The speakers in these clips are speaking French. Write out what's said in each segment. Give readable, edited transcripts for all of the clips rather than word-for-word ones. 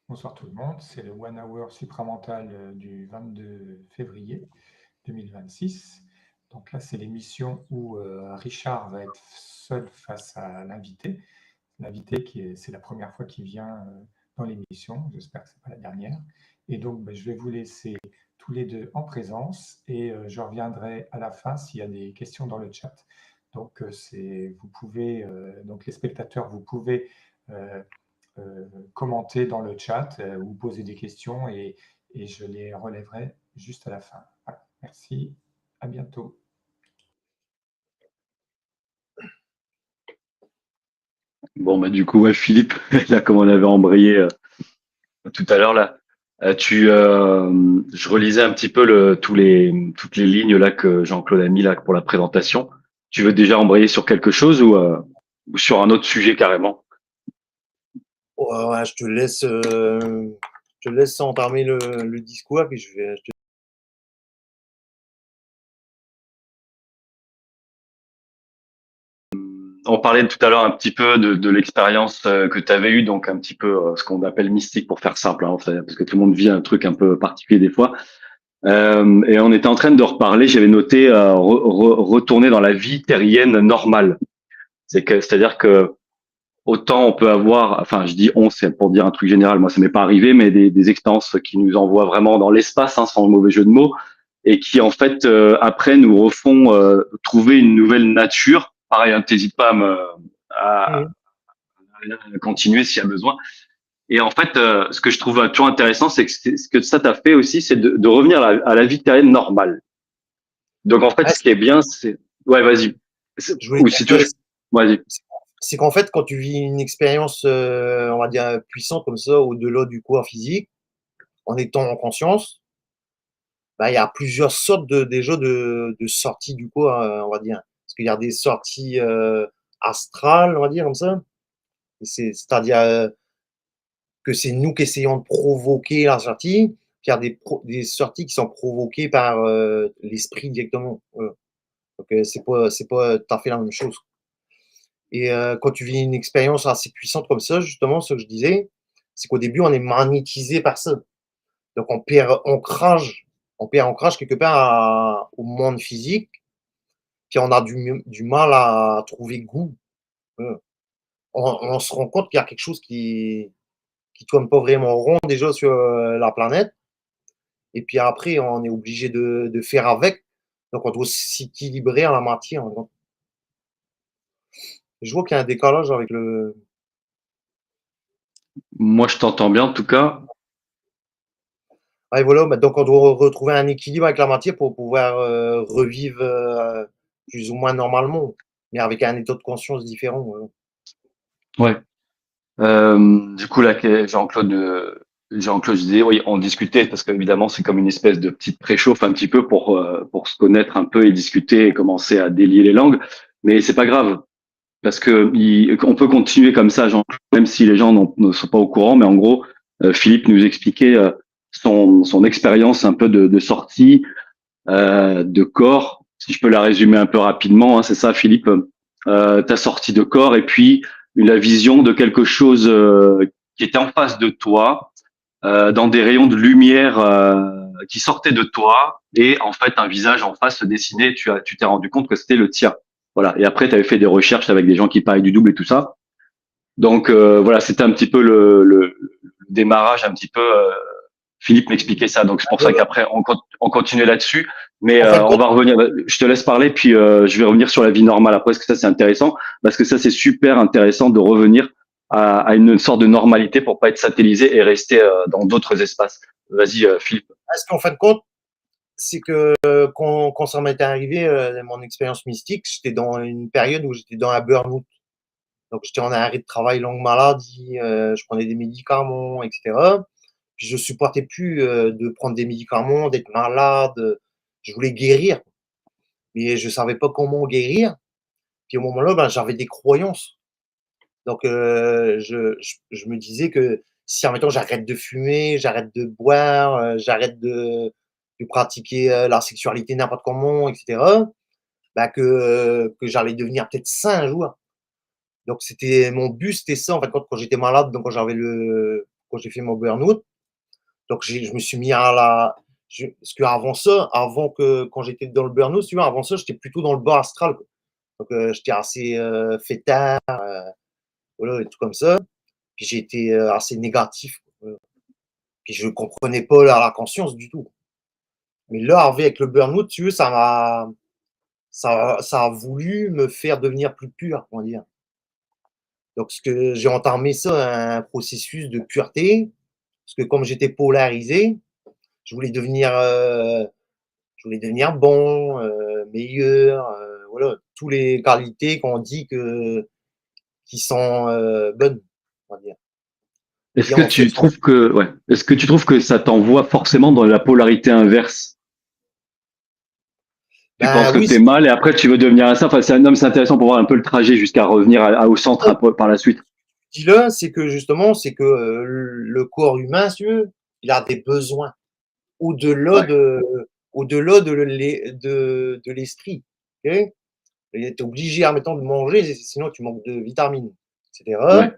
Bonsoir tout le monde, c'est le One Hour supramental du 22 février 2026. Donc là, c'est l'émission où Richard va être seul face à l'invité. L'invité, c'est la première fois qu'il vient dans l'émission, j'espère que ce n'est pas la dernière. Et donc, je vais vous laisser tous les deux en présence et je reviendrai à la fin s'il y a des questions dans le chat. Donc, vous pouvez, donc les spectateurs, vous pouvez commenter dans le chat ou poser des questions et je les relèverai juste à la fin. Voilà. Merci, à bientôt. Bon, du coup, ouais, Philippe, là, comme on avait embrayé tout à l'heure, là, je relisais un petit peu toutes les lignes là que Jean-Claude a mis là pour la présentation. Tu veux déjà embrayer sur quelque chose ou sur un autre sujet carrément? Ouais, je te laisse entamer le discours, puis je te... On parlait tout à l'heure un petit peu de l'expérience que tu avais eue, donc un petit peu ce qu'on appelle mystique pour faire simple, hein, parce que tout le monde vit un truc un peu particulier des fois. Et on était en train de reparler, j'avais noté retourner dans la vie terrienne normale. C'est-à-dire que autant on peut avoir, enfin je dis on, c'est pour dire un truc général, moi ça m'est pas arrivé, mais des expériences qui nous envoient vraiment dans l'espace, hein, sans le mauvais jeu de mots, et qui en fait après nous refont trouver une nouvelle nature. Pareil, hein, t'hésites pas à continuer s'il y a besoin. Et en fait, ce que je trouve toujours intéressant, c'est que ce que ça t'a fait aussi, c'est de revenir à la vie terrienne normale. Donc en fait, Ah, ce qui est bien, c'est ouais, vas-y. je voulais Ou dire si tu que veux, vas-y. c'est qu'en fait, quand tu vis une expérience, on va dire, puissante comme ça, au-delà du corps physique, en étant en conscience, bah, il y a plusieurs sortes déjà de sorties du corps, on va dire. Parce qu'il y a des sorties astrales, on va dire, comme ça. C'est-à-dire que c'est nous qui essayons de provoquer la sortie, puis il y a des sorties qui sont provoquées par l'esprit directement. Voilà. Donc, c'est pas tout à fait la même chose. Et quand tu vis une expérience assez puissante comme ça, justement, ce que je disais, c'est qu'au début, on est magnétisé par ça. Donc, on perd ancrage quelque part au monde physique, puis on a du mal à trouver goût. Voilà. On se rend compte qu'il y a quelque chose qui tourne pas vraiment rond déjà sur la planète. Et puis après, on est obligé de faire avec. Donc, on doit s'équilibrer en la matière. Je vois qu'il y a un décalage avec le... Moi, je t'entends bien en tout cas. Ah, et voilà, bah, donc on doit retrouver un équilibre avec la matière pour pouvoir revivre plus ou moins normalement, mais avec un état de conscience différent. Voilà. Ouais. Du coup, là, Jean-Claude disait, oui, on discutait parce qu'évidemment, c'est comme une espèce de petite préchauffe un petit peu pour se connaître un peu et discuter et commencer à délier les langues. Mais c'est pas grave parce que on peut continuer comme ça, Jean-Claude, même si les gens ne sont pas au courant. Mais en gros, Philippe nous expliquait son expérience un peu de sortie de corps. Si je peux la résumer un peu rapidement, hein, c'est ça, Philippe. Ta sortie de corps et puis la vision de quelque chose qui était en face de toi, dans des rayons de lumière qui sortaient de toi, et en fait un visage en face se dessinait. Tu t'es rendu compte que c'était le tien. Voilà. Et après, tu avais fait des recherches avec des gens qui parlaient du double et tout ça. Donc voilà, c'était un petit peu le démarrage, un petit peu. Philippe m'expliquait ça, donc c'est pour ça Voilà. qu'après on continue là-dessus. Mais En fin de on compte, va revenir. Je te laisse parler, puis je vais revenir sur la vie normale après, parce que ça c'est intéressant, parce que ça c'est super intéressant de revenir à une sorte de normalité pour pas être satellisé et rester dans d'autres espaces. Vas-y, Philippe. ce qu'en fin de compte, c'est que quand ça m'était arrivé, mon expérience mystique, j'étais dans une période où j'étais dans un burn-out. Donc, j'étais en arrêt de travail, longue maladie, je prenais des médicaments, etc. Puis, je supportais plus de prendre des médicaments, d'être malade. Je voulais guérir, mais je savais pas comment guérir. Puis, au moment-là, ben, j'avais des croyances. Donc, je me disais que si, admettons, j'arrête de fumer, j'arrête de boire, j'arrête de pratiquer la sexualité n'importe comment, etc., bah, que j'allais devenir peut-être sain un jour. Donc, c'était mon but, c'était ça, en fait, quand j'étais malade, donc quand j'avais quand j'ai fait mon burn-out. Donc, je me suis mis à parce qu'avant ça, quand j'étais dans le burn-out, tu vois, avant ça, j'étais plutôt dans le bas astral, quoi. Donc, j'étais assez fêtard, voilà, et tout comme ça. Puis j'étais assez négatif, quoi. Puis je comprenais pas la conscience du tout. Mais là, avec le burn-out, tu veux, ça a voulu me faire devenir plus pur, on va dire. Donc, j'ai entamé ça, un processus de pureté, parce que comme j'étais polarisé, je voulais devenir, bon, meilleur, voilà, toutes les qualités qu'on dit qui sont bonnes, on va dire. Est-ce Et que en fait, tu trouves que, ouais, est-ce que tu trouves que ça t'envoie forcément dans la polarité inverse? Tu penses ben que oui, tu es mal et après tu veux devenir un ça. Enfin, c'est intéressant pour voir un peu le trajet jusqu'à revenir au centre par la suite. ce qu'il a, c'est que justement, c'est que le corps humain, si tu veux, il a des besoins au-delà Ouais, de, au-delà de l'esprit. Ok. Tu es obligé, admettons, de manger, sinon tu manques de vitamines, etc. ouais.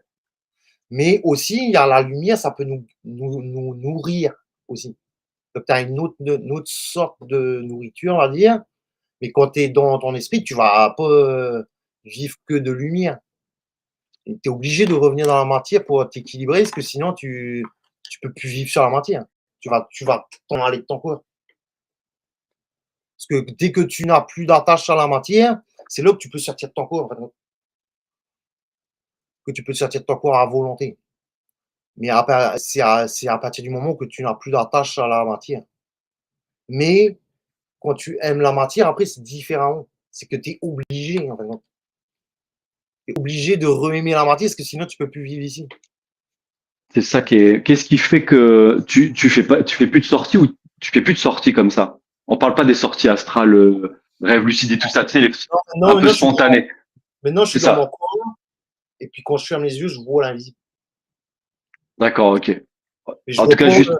Mais aussi, il y a la lumière, ça peut nous nourrir aussi. Donc, tu as une autre sorte de nourriture, on va dire. Mais quand tu es dans ton esprit, tu vas pas vivre que de lumière. Tu es obligé de revenir dans la matière pour t'équilibrer, parce que sinon, tu peux plus vivre sur la matière. Tu vas t'en aller de ton corps. Parce que dès que tu n'as plus d'attache à la matière, c'est là que tu peux sortir de ton corps, en fait, que tu peux sortir de ton corps à volonté. Mais c'est à partir du moment que tu n'as plus d'attache à la matière. Mais quand tu aimes la matière, après, c'est différent. C'est que tu es obligé, en fait. Tu es obligé de re-aimer la matière, parce que sinon, tu peux plus vivre ici. C'est ça qui est. Qu'est-ce qui fait que tu fais plus de sorties ou tu fais plus de sorties comme ça? On parle pas des sorties astrales, rêve lucide et tout ça, tu sais, un Non, peu spontanées. maintenant, je C'est suis dans mon ça. corps, et puis quand je ferme les yeux, je vois l'invisible. D'accord, ok. Mais je En tout vois cas, pas, juste.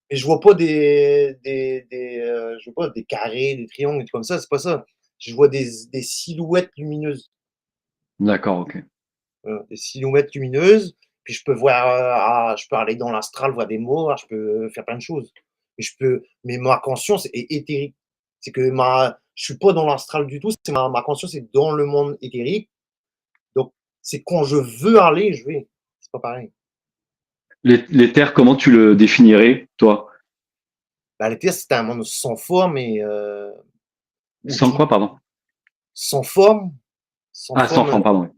je vois pas je vois pas des carrés, des triangles, des trucs comme ça, c'est pas ça. Je vois des silhouettes lumineuses. D'accord, ok. Des silhouettes lumineuses, puis je peux aller dans l'astral, voir des morts, je peux faire plein de choses. Mais ma conscience est éthérique. C'est que je suis pas dans l'astral du tout, ma conscience est dans le monde éthérique. Donc, c'est quand je veux aller, je vais. C'est pas pareil. L'éther, comment tu le définirais, toi? Bah, l'éther, c'est un monde sans forme où Sans tout, quoi, pardon? sans forme, sans Ah, sans forme, forme, pardon.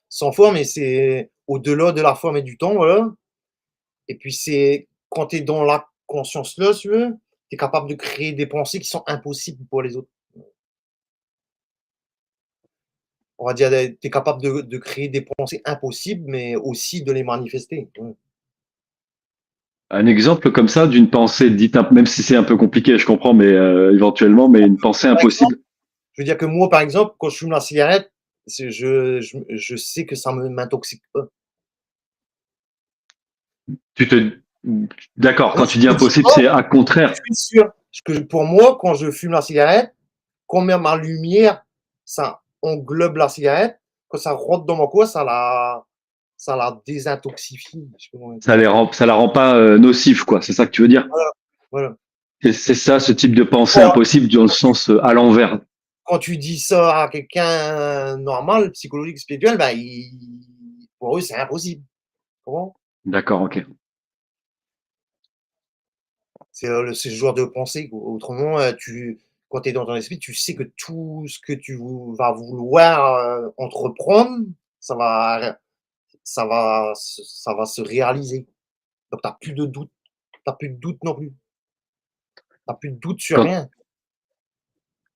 sans forme, et c'est au-delà de la forme et du temps, voilà. Et puis, c'est quand tu es dans la conscience-là, si tu veux, tu es capable de créer des pensées qui sont impossibles pour les autres. On va dire, tu es capable de créer des pensées impossibles, mais aussi de les manifester. Ouais. Un exemple comme ça d'une pensée dite, même si c'est un peu compliqué, je comprends, mais éventuellement, mais une pensée Par exemple, impossible. je veux dire que moi, par exemple, quand je fume la cigarette, je sais que ça ne m'intoxique pas. Tu te, d'accord. Non, Quand je tu dis ne dis impossible, pas, c'est à je contraire. suis sûr. Pour moi, quand je fume la cigarette, quand même ma lumière, ça englobe la cigarette, quand ça rentre dans mon corps, ça la désintoxifie. Je sais pas comment expliquer. Ça la rend pas nocive, quoi. C'est ça que tu veux dire. Voilà, voilà. C'est ça, ce type de pensée Quand, impossible dans le sens à l'envers. quand tu dis ça à quelqu'un normal, psychologique, spirituel, ben, pour eux, c'est impossible. Comment? D'accord, ok. C'est ce genre de pensée. Autrement, quand tu es dans ton esprit, tu sais que tout ce que tu vas vouloir entreprendre, ça va, ça va se réaliser. Donc, tu n'as plus de doute. Tu plus de doute non plus. Tu n'as plus de doute sur Quand, rien.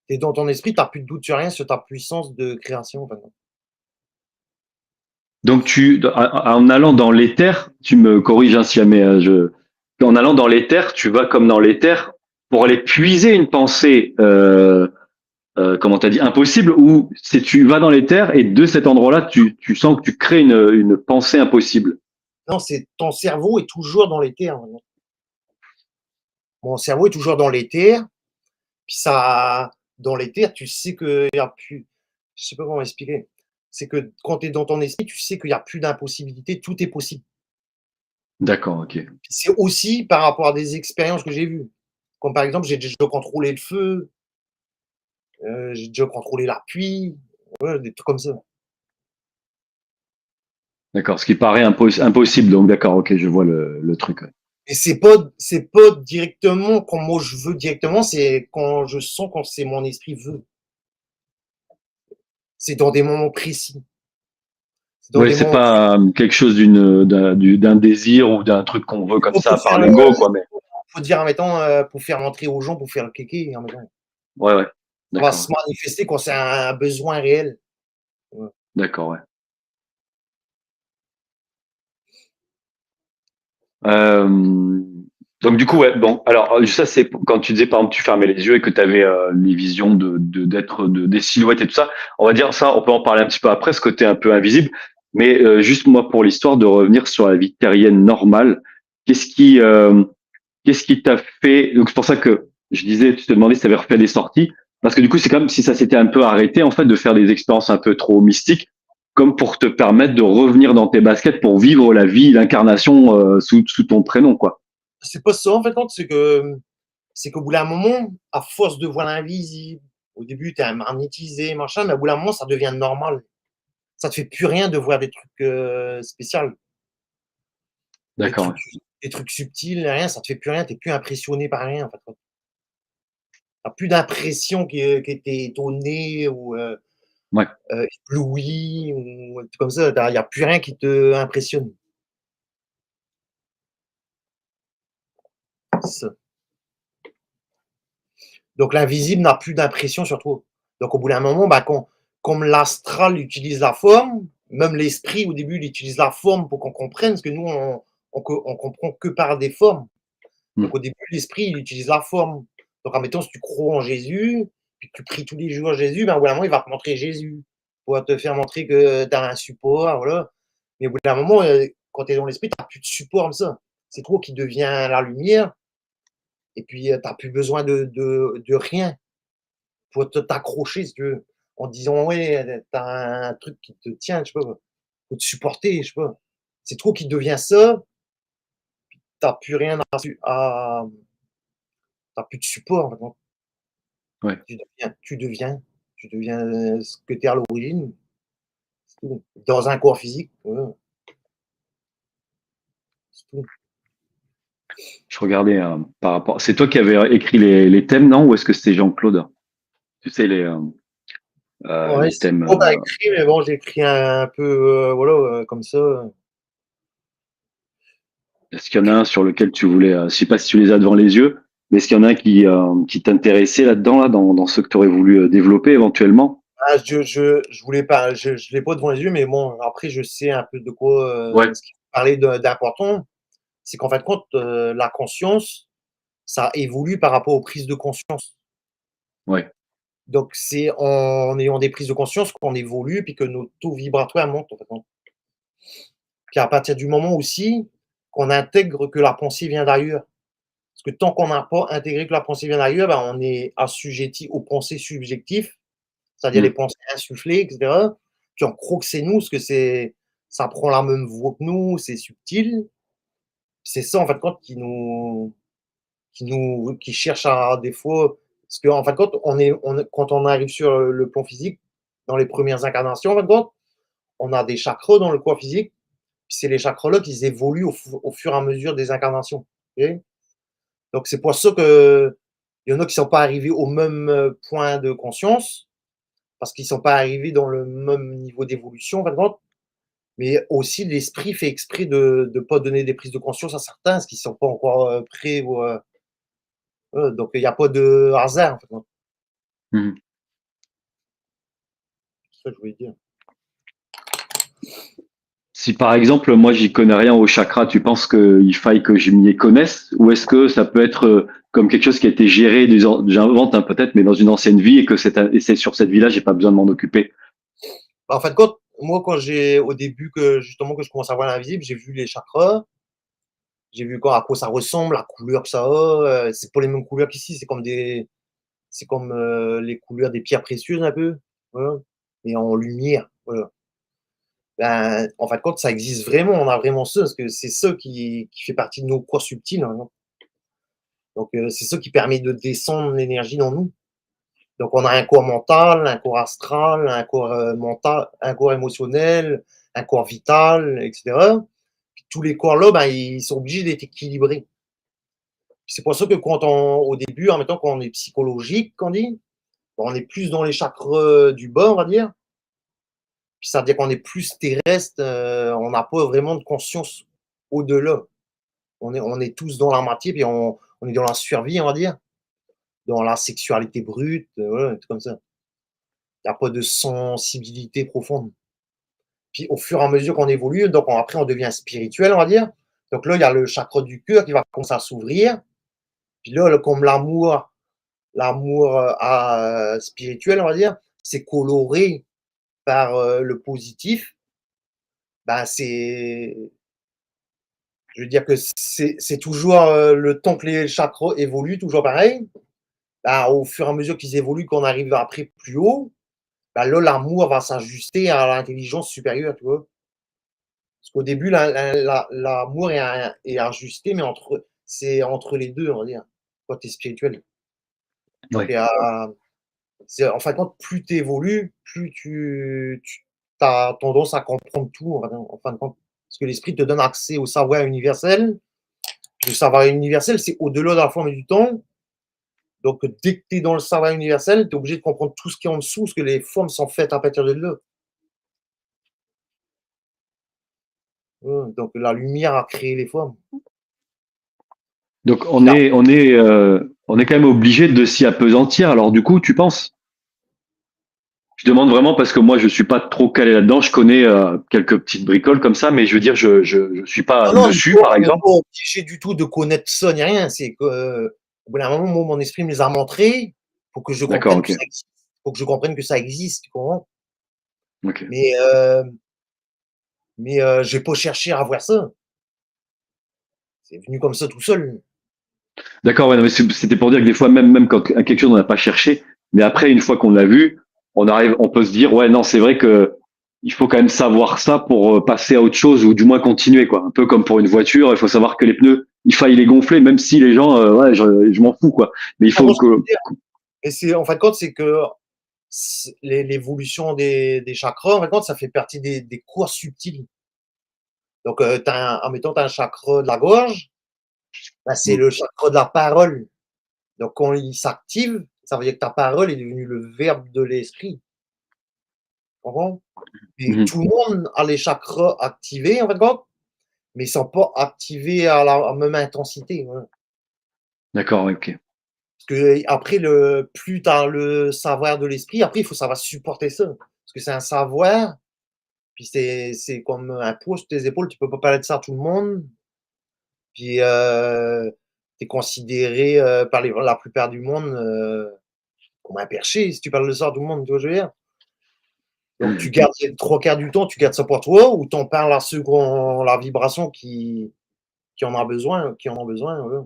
Tu es dans ton esprit, tu n'as plus de doute sur rien, sur ta puissance de création. En fait. donc en allant dans l'éther, tu me corriges hein, si jamais en allant dans l'éther, tu vas comme dans l'éther pour aller puiser une pensée, comment t'as dit, impossible, ou c'est tu vas dans l'éther et de cet endroit-là, tu sens que tu crées une pensée impossible. Non, c'est ton cerveau est toujours dans l'éther. Mon cerveau est toujours dans l'éther. Puis ça, dans l'éther, tu sais qu'il n'y a plus. Je sais pas comment expliquer. C'est que quand tu es dans ton esprit, tu sais qu'il n'y a plus d'impossibilité, tout est possible. D'accord, ok. C'est aussi par rapport à des expériences que j'ai vues. Comme par exemple, j'ai déjà contrôlé le feu, j'ai déjà contrôlé la pluie, ouais, des trucs comme ça. D'accord. Ce qui paraît impossible. Donc, d'accord, ok, je vois le truc. Ouais. Et c'est pas directement quand moi je veux directement, c'est quand je sens quand c'est mon esprit veut. C'est dans des moments précis. C'est dans Ouais, des c'est moments pas quelque chose d'un désir ou d'un truc qu'on veut comme précis ça pour par faire, l'ego, quoi. Mais faut dire, admettons, pour faire entrer aux gens, pour faire le kéké, admettons. ouais, ouais. Ça va D'accord, se manifester quand c'est un besoin réel. Ouais. d'accord, ouais. Euh, donc du coup, ouais, bon, alors ça c'est quand tu disais par exemple tu fermais les yeux et que tu avais les visions des silhouettes et tout ça. On va dire ça, on peut en parler un petit peu après, ce côté un peu invisible. Mais juste moi pour l'histoire de revenir sur la vie terrienne normale, qu'est-ce qui euh, qu'est-ce qui t'a fait? Donc c'est pour ça que je disais, tu te demandais si tu avais refait des sorties, parce que du coup c'est comme si ça s'était un peu arrêté en fait de faire des expériences un peu trop mystiques, comme pour te permettre de revenir dans tes baskets pour vivre la vie, l'incarnation sous ton prénom quoi. C'est pas ça, en fait, non, c'est qu'au bout d'un moment, à force de voir l'invisible, au début, tu es magnétisé, machin, mais au bout d'un moment, ça devient normal. Ça te fait plus rien de voir des trucs spéciaux, des D'accord. trucs, des trucs subtils, rien, ça te fait plus rien, tu es plus impressionné par rien, en fait. Tu n'as plus d'impression que tu es étonné ou Ouais. Ouais. ébloui ou un truc comme ça. Il n'y a plus rien qui te impressionne. C'est ça. Donc l'invisible n'a plus d'impression sur toi. Donc au bout d'un moment, bah, comme l'astral utilise la forme, même l'esprit au début il utilise la forme pour qu'on comprenne, parce que nous on comprend que par des formes. Hmm. Donc au début l'esprit il utilise la forme. Donc admettons si tu crois en Jésus, puis que tu pries tous les jours Jésus, ben au bout d'un moment il va te montrer Jésus, pour te faire montrer que tu as un support, voilà. Mais au bout d'un moment, quand tu es dans l'esprit, tu n'as plus de support comme ça. C'est toi qui deviens la lumière, et puis tu n'as plus besoin de rien. Faut t'accrocher, si tu veux, en disant: «Ouais, tu as un truc qui te tient», je sais pas, faut te supporter, je sais pas. C'est toi qui deviens ça, tu as plus rien tu as plus de support maintenant. Ouais. Tu deviens ce que tu es à l'origine, c'est tout. Dans un corps physique, voilà, c'est tout. Je regardais par rapport. C'est toi qui avais écrit les thèmes, non? Ou est-ce que c'était Jean-Claude? Tu sais Ouais, les c'est thèmes. toi tu as écrit, mais bon, j'ai écrit un peu, voilà, comme ça, Est-ce qu'il y en a un sur lequel tu voulais, je sais pas si tu les as devant les yeux, mais est-ce qu'il y en a un qui t'intéressait là-dedans, là, dans ceux que tu aurais voulu développer éventuellement? ah, je voulais pas, je l'ai pas devant les yeux, mais bon, après, je sais un peu de quoi, Ouais, ce qu'il faut parler d'important. C'est qu'en fin de compte, la conscience, ça évolue par rapport aux prises de conscience. ouais. Donc, c'est en ayant des prises de conscience qu'on évolue, puis que nos taux vibratoires montent, en fait. Puis à partir du moment aussi qu'on intègre que la pensée vient d'ailleurs. Parce que tant qu'on n'a pas intégré que la pensée vient d'ailleurs, ben, on est assujetti aux pensées subjectives, c'est-à-dire les Hmm. pensées insufflées, etc. Puis on croit que c'est nous, parce que ça prend la même voix que nous, c'est subtil. C'est ça, en fait, compte, qui cherche à des fois, parce qu'en fin de compte, quand on arrive sur le plan physique, dans les premières incarnations, en fin de compte, on a des chakras dans le corps physique, puis c'est les chakras-là qui évoluent au fur et à mesure des incarnations. Ok. Donc c'est pour ça que il y en a qui sont pas arrivés au même point de conscience, parce qu'ils sont pas arrivés dans le même niveau d'évolution, en fin de compte. Mais aussi, l'esprit fait exprès de ne pas donner des prises de conscience à certains, parce qu'ils sont pas encore prêts. Donc il n'y a pas de hasard, en fait. Mhm. C'est ça que je voulais dire. Si par exemple, moi, j'y connais rien au chakra, tu penses qu'il faille que je m'y connaisse? Ou est-ce que ça peut être comme quelque chose qui a été géré, j'invente hein, peut-être, mais dans une ancienne vie et que c'est sur cette vie-là, j'ai pas besoin de m'en occuper? En fin de compte, moi, au début, justement, que je commence à voir l'invisible, j'ai vu les chakras, j'ai vu à quoi ça ressemble, la couleur que ça a. C'est pas les mêmes couleurs qu'ici, c'est comme les couleurs des pierres précieuses un peu, voilà, et en lumière, voilà. ben, en fin de compte, ça existe vraiment, on a vraiment ça, parce que c'est ça qui fait partie de nos corps subtils, hein. Donc, c'est ça qui permet de descendre l'énergie dans nous. Donc, on a un corps mental, un corps astral, un corps mental, un corps émotionnel, un corps vital, etc. Puis tous les corps-là, ben, ils sont obligés d'être équilibrés. C'est pour ça que au début, en même temps, quand on est psychologique, qu'on dit, on est plus dans les chakras du bas, on va dire. Puis ça veut dire qu'on est plus terrestre, on n'a pas vraiment de conscience au-delà. On est tous dans la matière, puis on est dans la survie, on va dire, dans la sexualité brute, voilà, tout comme ça. Il n'y a pas de sensibilité profonde. Puis au fur et à mesure qu'on évolue, donc après on devient spirituel, on va dire. Donc là, il y a le chakra du cœur qui va commencer à s'ouvrir. Puis là, comme l'amour spirituel, on va dire, c'est coloré par le positif. Ben je veux dire que c'est toujours le temps que les chakras évoluent, toujours pareil. Ben, au fur et à mesure qu'ils évoluent, qu'on arrive après plus haut, ben là, l'amour va s'ajuster à l'intelligence supérieure, tu vois. Parce qu'au début, l'amour est ajusté, mais c'est entre les deux, on va dire, quand tu es spirituel. Donc, Ouais. en fin de compte, plus tu évolues, plus tu as tendance à comprendre tout, en fin de compte. Parce que l'esprit te donne accès au savoir universel. Le savoir universel, c'est au-delà de la forme et du temps. Donc, dès que tu es dans le savoir universel, tu es obligé de comprendre tout ce qui est en dessous, parce que les formes sont faites à partir de là. Donc, la lumière a créé les formes. Donc on est quand même obligé de s'y appesantir. Alors du coup, tu penses? Je demande vraiment parce que moi je suis pas trop calé là-dedans. Je connais quelques petites bricoles comme ça, mais je veux dire je suis pas Non, dessus par on n'est exemple. pas obligé du tout de connaître ça ni rien. C'est que, au bout d'un moment, moi, mon esprit me les a montrés pour que je D'accord, comprenne que ok, ça existe. Faut que je comprenne que ça existe, tu comprends? ok. Mais, j'ai pas cherché à voir ça. C'est venu comme ça tout seul. D'accord, ouais, non, mais c'était pour dire que des fois même quand à quelque chose on n'a pas cherché, mais après une fois qu'on l'a vu, on peut se dire ouais non c'est vrai que il faut quand même savoir ça pour passer à autre chose ou du moins continuer quoi. Un peu comme pour une voiture, il faut savoir que les pneus il faille les gonfler même si les gens ouais je m'en fous quoi. Mais il Ah, faut moi, je que peux te dire, et c'est en fin de compte, c'est que l'évolution des chakras, en fin de compte, ça fait partie des cours subtils. Donc, admettons, tu as un chakra de la gorge, ben, c'est le chakra de la parole. Donc, quand il s'active, ça veut dire que ta parole est devenue le verbe de l'esprit. Tu comprends? Et Mhm. tout le monde a les chakras activés, en fin de compte, mais ils ne sont pas activés à la même intensité. Voilà. D'accord, ouais, ok. Parce que après, plus tu as le savoir de l'esprit, après, il faut savoir supporter ça. Parce que c'est un savoir, puis c'est comme un poids sur tes épaules, tu peux pas parler de ça à tout le monde. Puis tu es considéré par la plupart du monde comme un perché si tu parles de ça à tout le monde, tu vois ce que je veux dire? Donc tu gardes les 3/4 du temps, tu gardes ça pour toi ou tu en parles à ceux qui ont la vibration qui en ont besoin, voilà.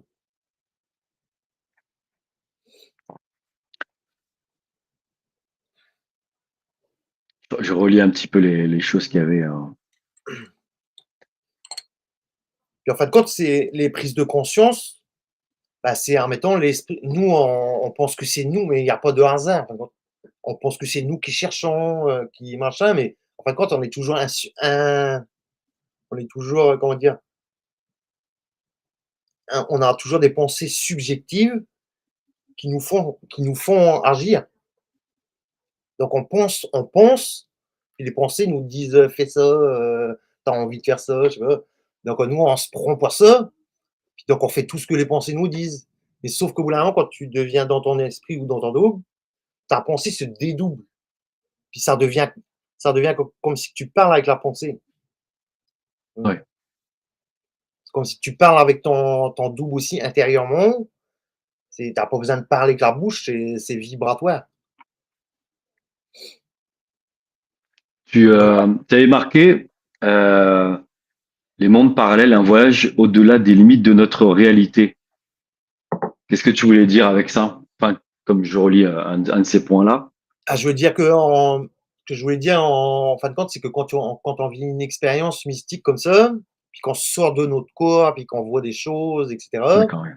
Je relis un petit peu les choses qu'il y avait. Puis en fin de compte, c'est les prises de conscience, bah, c'est en mettant l'esprit. Nous, on pense que c'est nous, mais il n'y a pas de hasard. En fin de compte. On pense que c'est nous qui cherchons, qui machin, mais en fin de compte, on est toujours on est toujours, comment dire, on a toujours des pensées subjectives qui nous font agir. Donc on pense, et les pensées nous disent fais ça, tu as envie de faire ça, je sais pas. Donc nous, on se prend pour ça, puis donc on fait tout ce que les pensées nous disent. Mais sauf qu'au bout d'un moment, quand tu deviens dans ton esprit ou dans ton double, ta pensée se dédouble. Puis ça devient comme si tu parles avec la pensée. Ouais. C'est comme si tu parles avec ton double aussi intérieurement. Tu n'as pas besoin de parler avec la bouche, c'est vibratoire. Tu Donc, avais marqué euh, les mondes parallèles, un voyage au-delà des limites de notre réalité. Qu'est-ce que tu voulais dire avec ça? Enfin, comme je relis un de ces points-là. je veux dire que que je voulais dire en fin de compte, c'est que quand on vit une expérience mystique comme ça, puis qu'on sort de notre corps, puis qu'on voit des choses, etc., D'accord, ouais.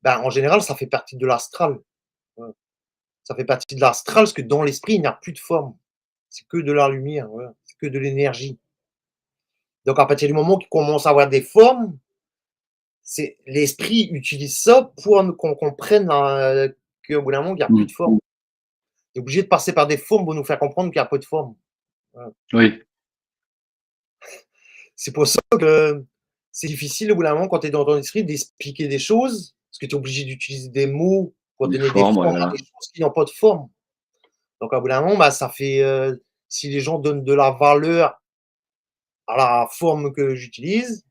ben, en général, ça fait partie de l'astral. Voilà. Ça fait partie de l'astral, parce que dans l'esprit, il n'y a plus de forme. C'est que de la lumière, voilà. C'est que de l'énergie. Donc, à partir du moment qu'on commence à avoir des formes, c'est l'esprit utilise ça pour qu'on comprenne qu'au bout d'un moment, il n'y a plus de forme. Il est obligé de passer par des formes pour nous faire comprendre qu'il y a peu de forme. Voilà. Oui, C'est pour ça que c'est difficile au bout d'un moment, quand tu es dans ton esprit, d'expliquer des choses, parce que tu es obligé d'utiliser des mots pour des donner des formes, ouais, formes à voilà. des choses qui n'ont pas de forme. Donc, au bout d'un moment, bah, ça fait, si les gens donnent de la valeur à la forme que j'utilise,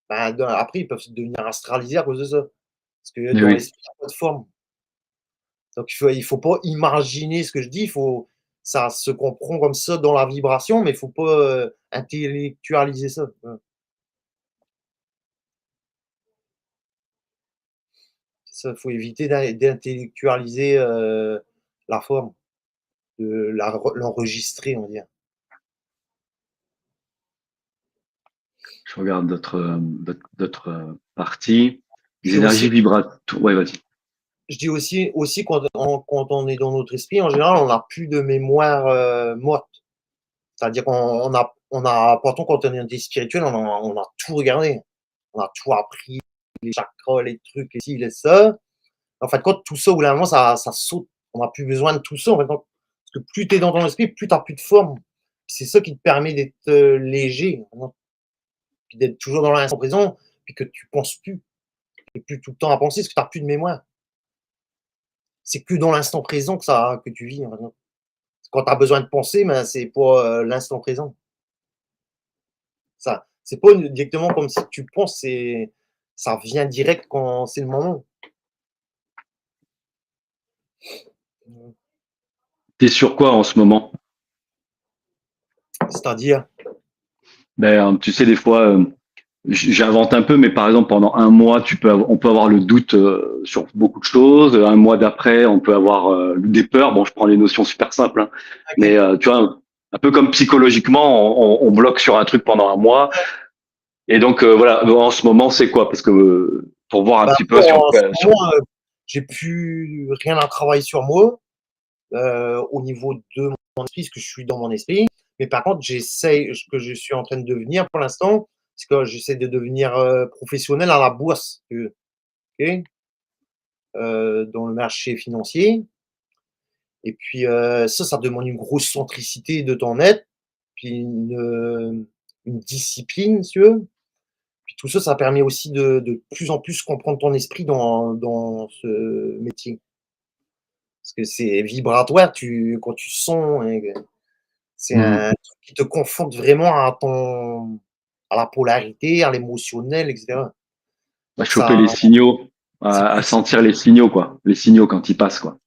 bah, après, ils peuvent devenir astralisés à cause de ça. Parce que Mais dans oui, l'esprit, il n'y a pas de forme. Donc, il faut pas imaginer ce que je dis, ça se comprend comme ça dans la vibration, mais il faut pas intellectualiser ça. Voilà. Ça, faut éviter d'intellectualiser la forme, de l'enregistrer, on va dire. je regarde d'autres parties. Les Puis aussi, énergies vibratoires. Ouais, vas-y. je dis aussi quand on est dans notre esprit, en général, on n'a plus de mémoire morte. C'est-à-dire pourtant, quand on est des spirituels, on a tout regardé. On a tout appris, les chakras, les trucs, les ci, les ça. En fait, quand tout ça, au bout d'un moment, ça saute. On n'a plus besoin de tout ça. En fait, parce que plus tu es dans ton esprit, plus tu n'as plus de forme. C'est ça qui te permet d'être léger, puis d'être toujours dans l'instant présent, puis que tu penses plus. Tu n'es plus tout le temps à penser parce que tu n'as plus de mémoire. C'est que dans l'instant présent que tu vis. En fait. Quand tu as besoin de penser, ben, c'est pour l'instant présent. Ça, c'est pas directement comme si tu penses, ça vient direct quand c'est le moment. T'es sur quoi en ce moment? C'est-à-dire, Ben, tu sais, des fois, j'invente un peu, mais par exemple, pendant un mois, on peut avoir le doute sur beaucoup de choses. Un mois d'après, on peut avoir des peurs. Bon, je prends les notions super simples, hein. Mais OK. tu vois, un peu comme psychologiquement, on bloque sur un truc pendant un mois. Et donc, voilà, en ce moment, c'est quoi? Parce que pour voir un Bah, petit peu moi, sur en ce sur. moment, j'ai plus rien à travailler sur moi, au niveau de mon esprit, parce que je suis dans mon esprit. Mais par contre, j'essaye, ce que je suis en train de devenir pour l'instant, c'est que j'essaie de devenir professionnel à la bourse, OK, dans le marché financier. Et puis, ça demande une grosse centricité de ton être, puis une discipline, si tu veux. Puis tout ça, ça permet aussi de plus en plus comprendre ton esprit dans ce métier. Parce que c'est vibratoire, quand tu sens, c'est Hmm. un truc qui te confronte vraiment à la polarité, à l'émotionnel, et cetera. À Donc choper ça, les signaux, c'est à puissant. sentir les signaux, quoi. Les signaux quand ils passent, quoi.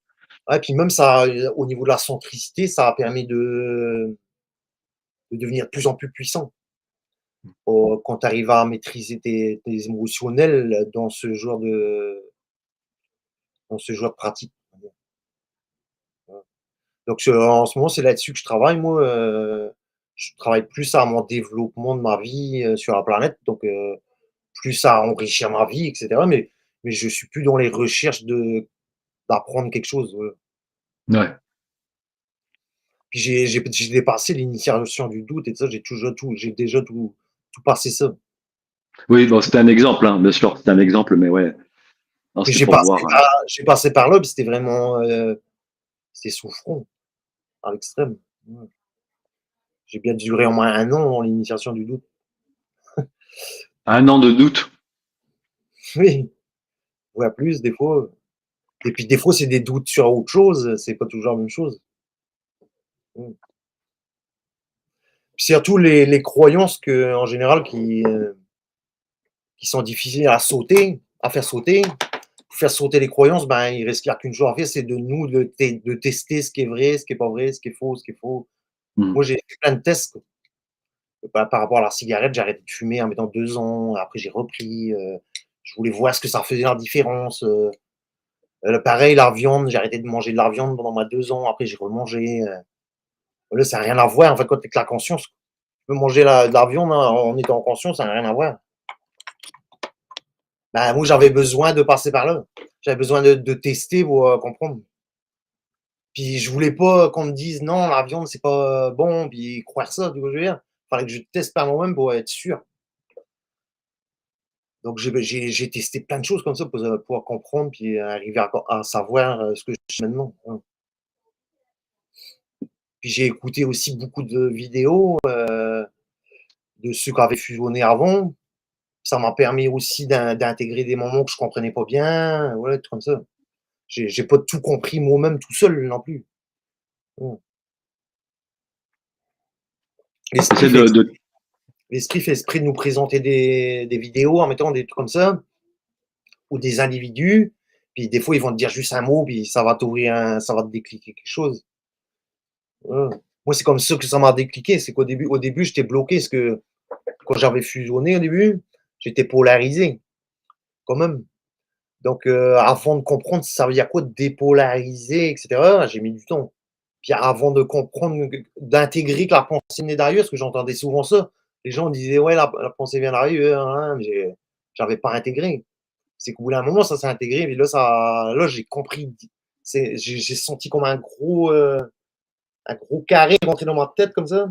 Ouais, puis même ça, au niveau de la centricité, ça a permis de devenir de plus en plus puissant. Quand tu arrives à maîtriser tes émotionnels dans ce genre de pratique. Voilà. Donc en ce moment, c'est là-dessus que je travaille moi, je travaille plus à mon développement de ma vie, sur la planète, donc plus à enrichir ma vie et cetera, mais je suis plus dans les recherches d'apprendre quelque chose, voilà. Ouais. Puis j'ai dépassé l'initiation du doute et tout ça, j'ai déjà tout passé ça. Oui, bon, c'était un exemple, hein, bien sûr, c'était un exemple, mais ouais. Non, Mais c'était pour voir. j'ai passé par là, puis c'était vraiment, c'était souffrant à l'extrême. Ouais. J'ai bien duré au moins 1 an dans l'initiation du doute. Un an de doute. Oui, voire plus des fois. Et puis des fois, c'est des doutes sur autre chose, c'est pas toujours la même chose. Mmh. Puis surtout les croyances en général qui sont difficiles à faire sauter. Pour faire sauter les croyances, ben, il reste qu'il y a qu'une chose à faire, c'est de tester ce qui est vrai, ce qui est pas vrai, ce qui est faux, ce qui est faux. Hmm. Moi, j'ai fait plein de tests, quoi. Par rapport à la cigarette, j'ai arrêté de fumer en mettant 2 ans, après j'ai repris, je voulais voir ce que ça faisait la différence, pareil la viande, j'ai arrêté de manger de la viande pendant 2 ans, après j'ai remangé, Là, ça n'a rien à voir, en fait, quand tu es avec la conscience. Tu peux manger de la viande en étant en conscience, ça n'a rien à voir. Ben, moi, j'avais besoin de passer par là. J'avais besoin de tester pour comprendre. Puis je voulais pas qu'on me dise non, la viande, c'est pas bon, puis croire ça, tu vois ce que je veux dire? Fallait que je teste par moi-même pour être sûr. Donc j'ai testé plein de choses comme ça pour pouvoir comprendre, puis arriver à savoir ce que je sais maintenant. Hein. Puis j'ai écouté aussi beaucoup de vidéos de ceux qui avaient fusionné avant. Ça m'a permis aussi d'intégrer des moments que je comprenais pas bien, voilà, tout comme ça. J'ai pas tout compris moi-même tout seul non plus. Ouais. L'esprit Essaie fait, de... l'esprit fait exprès de nous présenter des vidéos en mettant des trucs comme ça, ou des individus, puis des fois ils vont te dire juste un mot, puis ça va ça va te décliquer quelque chose. Ouais. Moi, c'est comme ça que ça m'a décliqué, c'est au début, j'étais bloqué, parce que quand j'avais fusionné au début, j'étais polarisé, quand même. Donc, avant de comprendre ça veut dire quoi dépolariser, etc., j'ai mis du temps. Puis avant de comprendre, d'intégrer que la pensée venait d'ailleurs, parce que j'entendais souvent ça. Les gens disaient, ouais, la pensée vient d'ailleurs, hein, mais j'avais pas intégré. C'est qu'au bout d'un moment, ça s'est intégré, puis là, j'ai compris. J'ai senti comme un gros carré rentrer dans ma tête comme ça.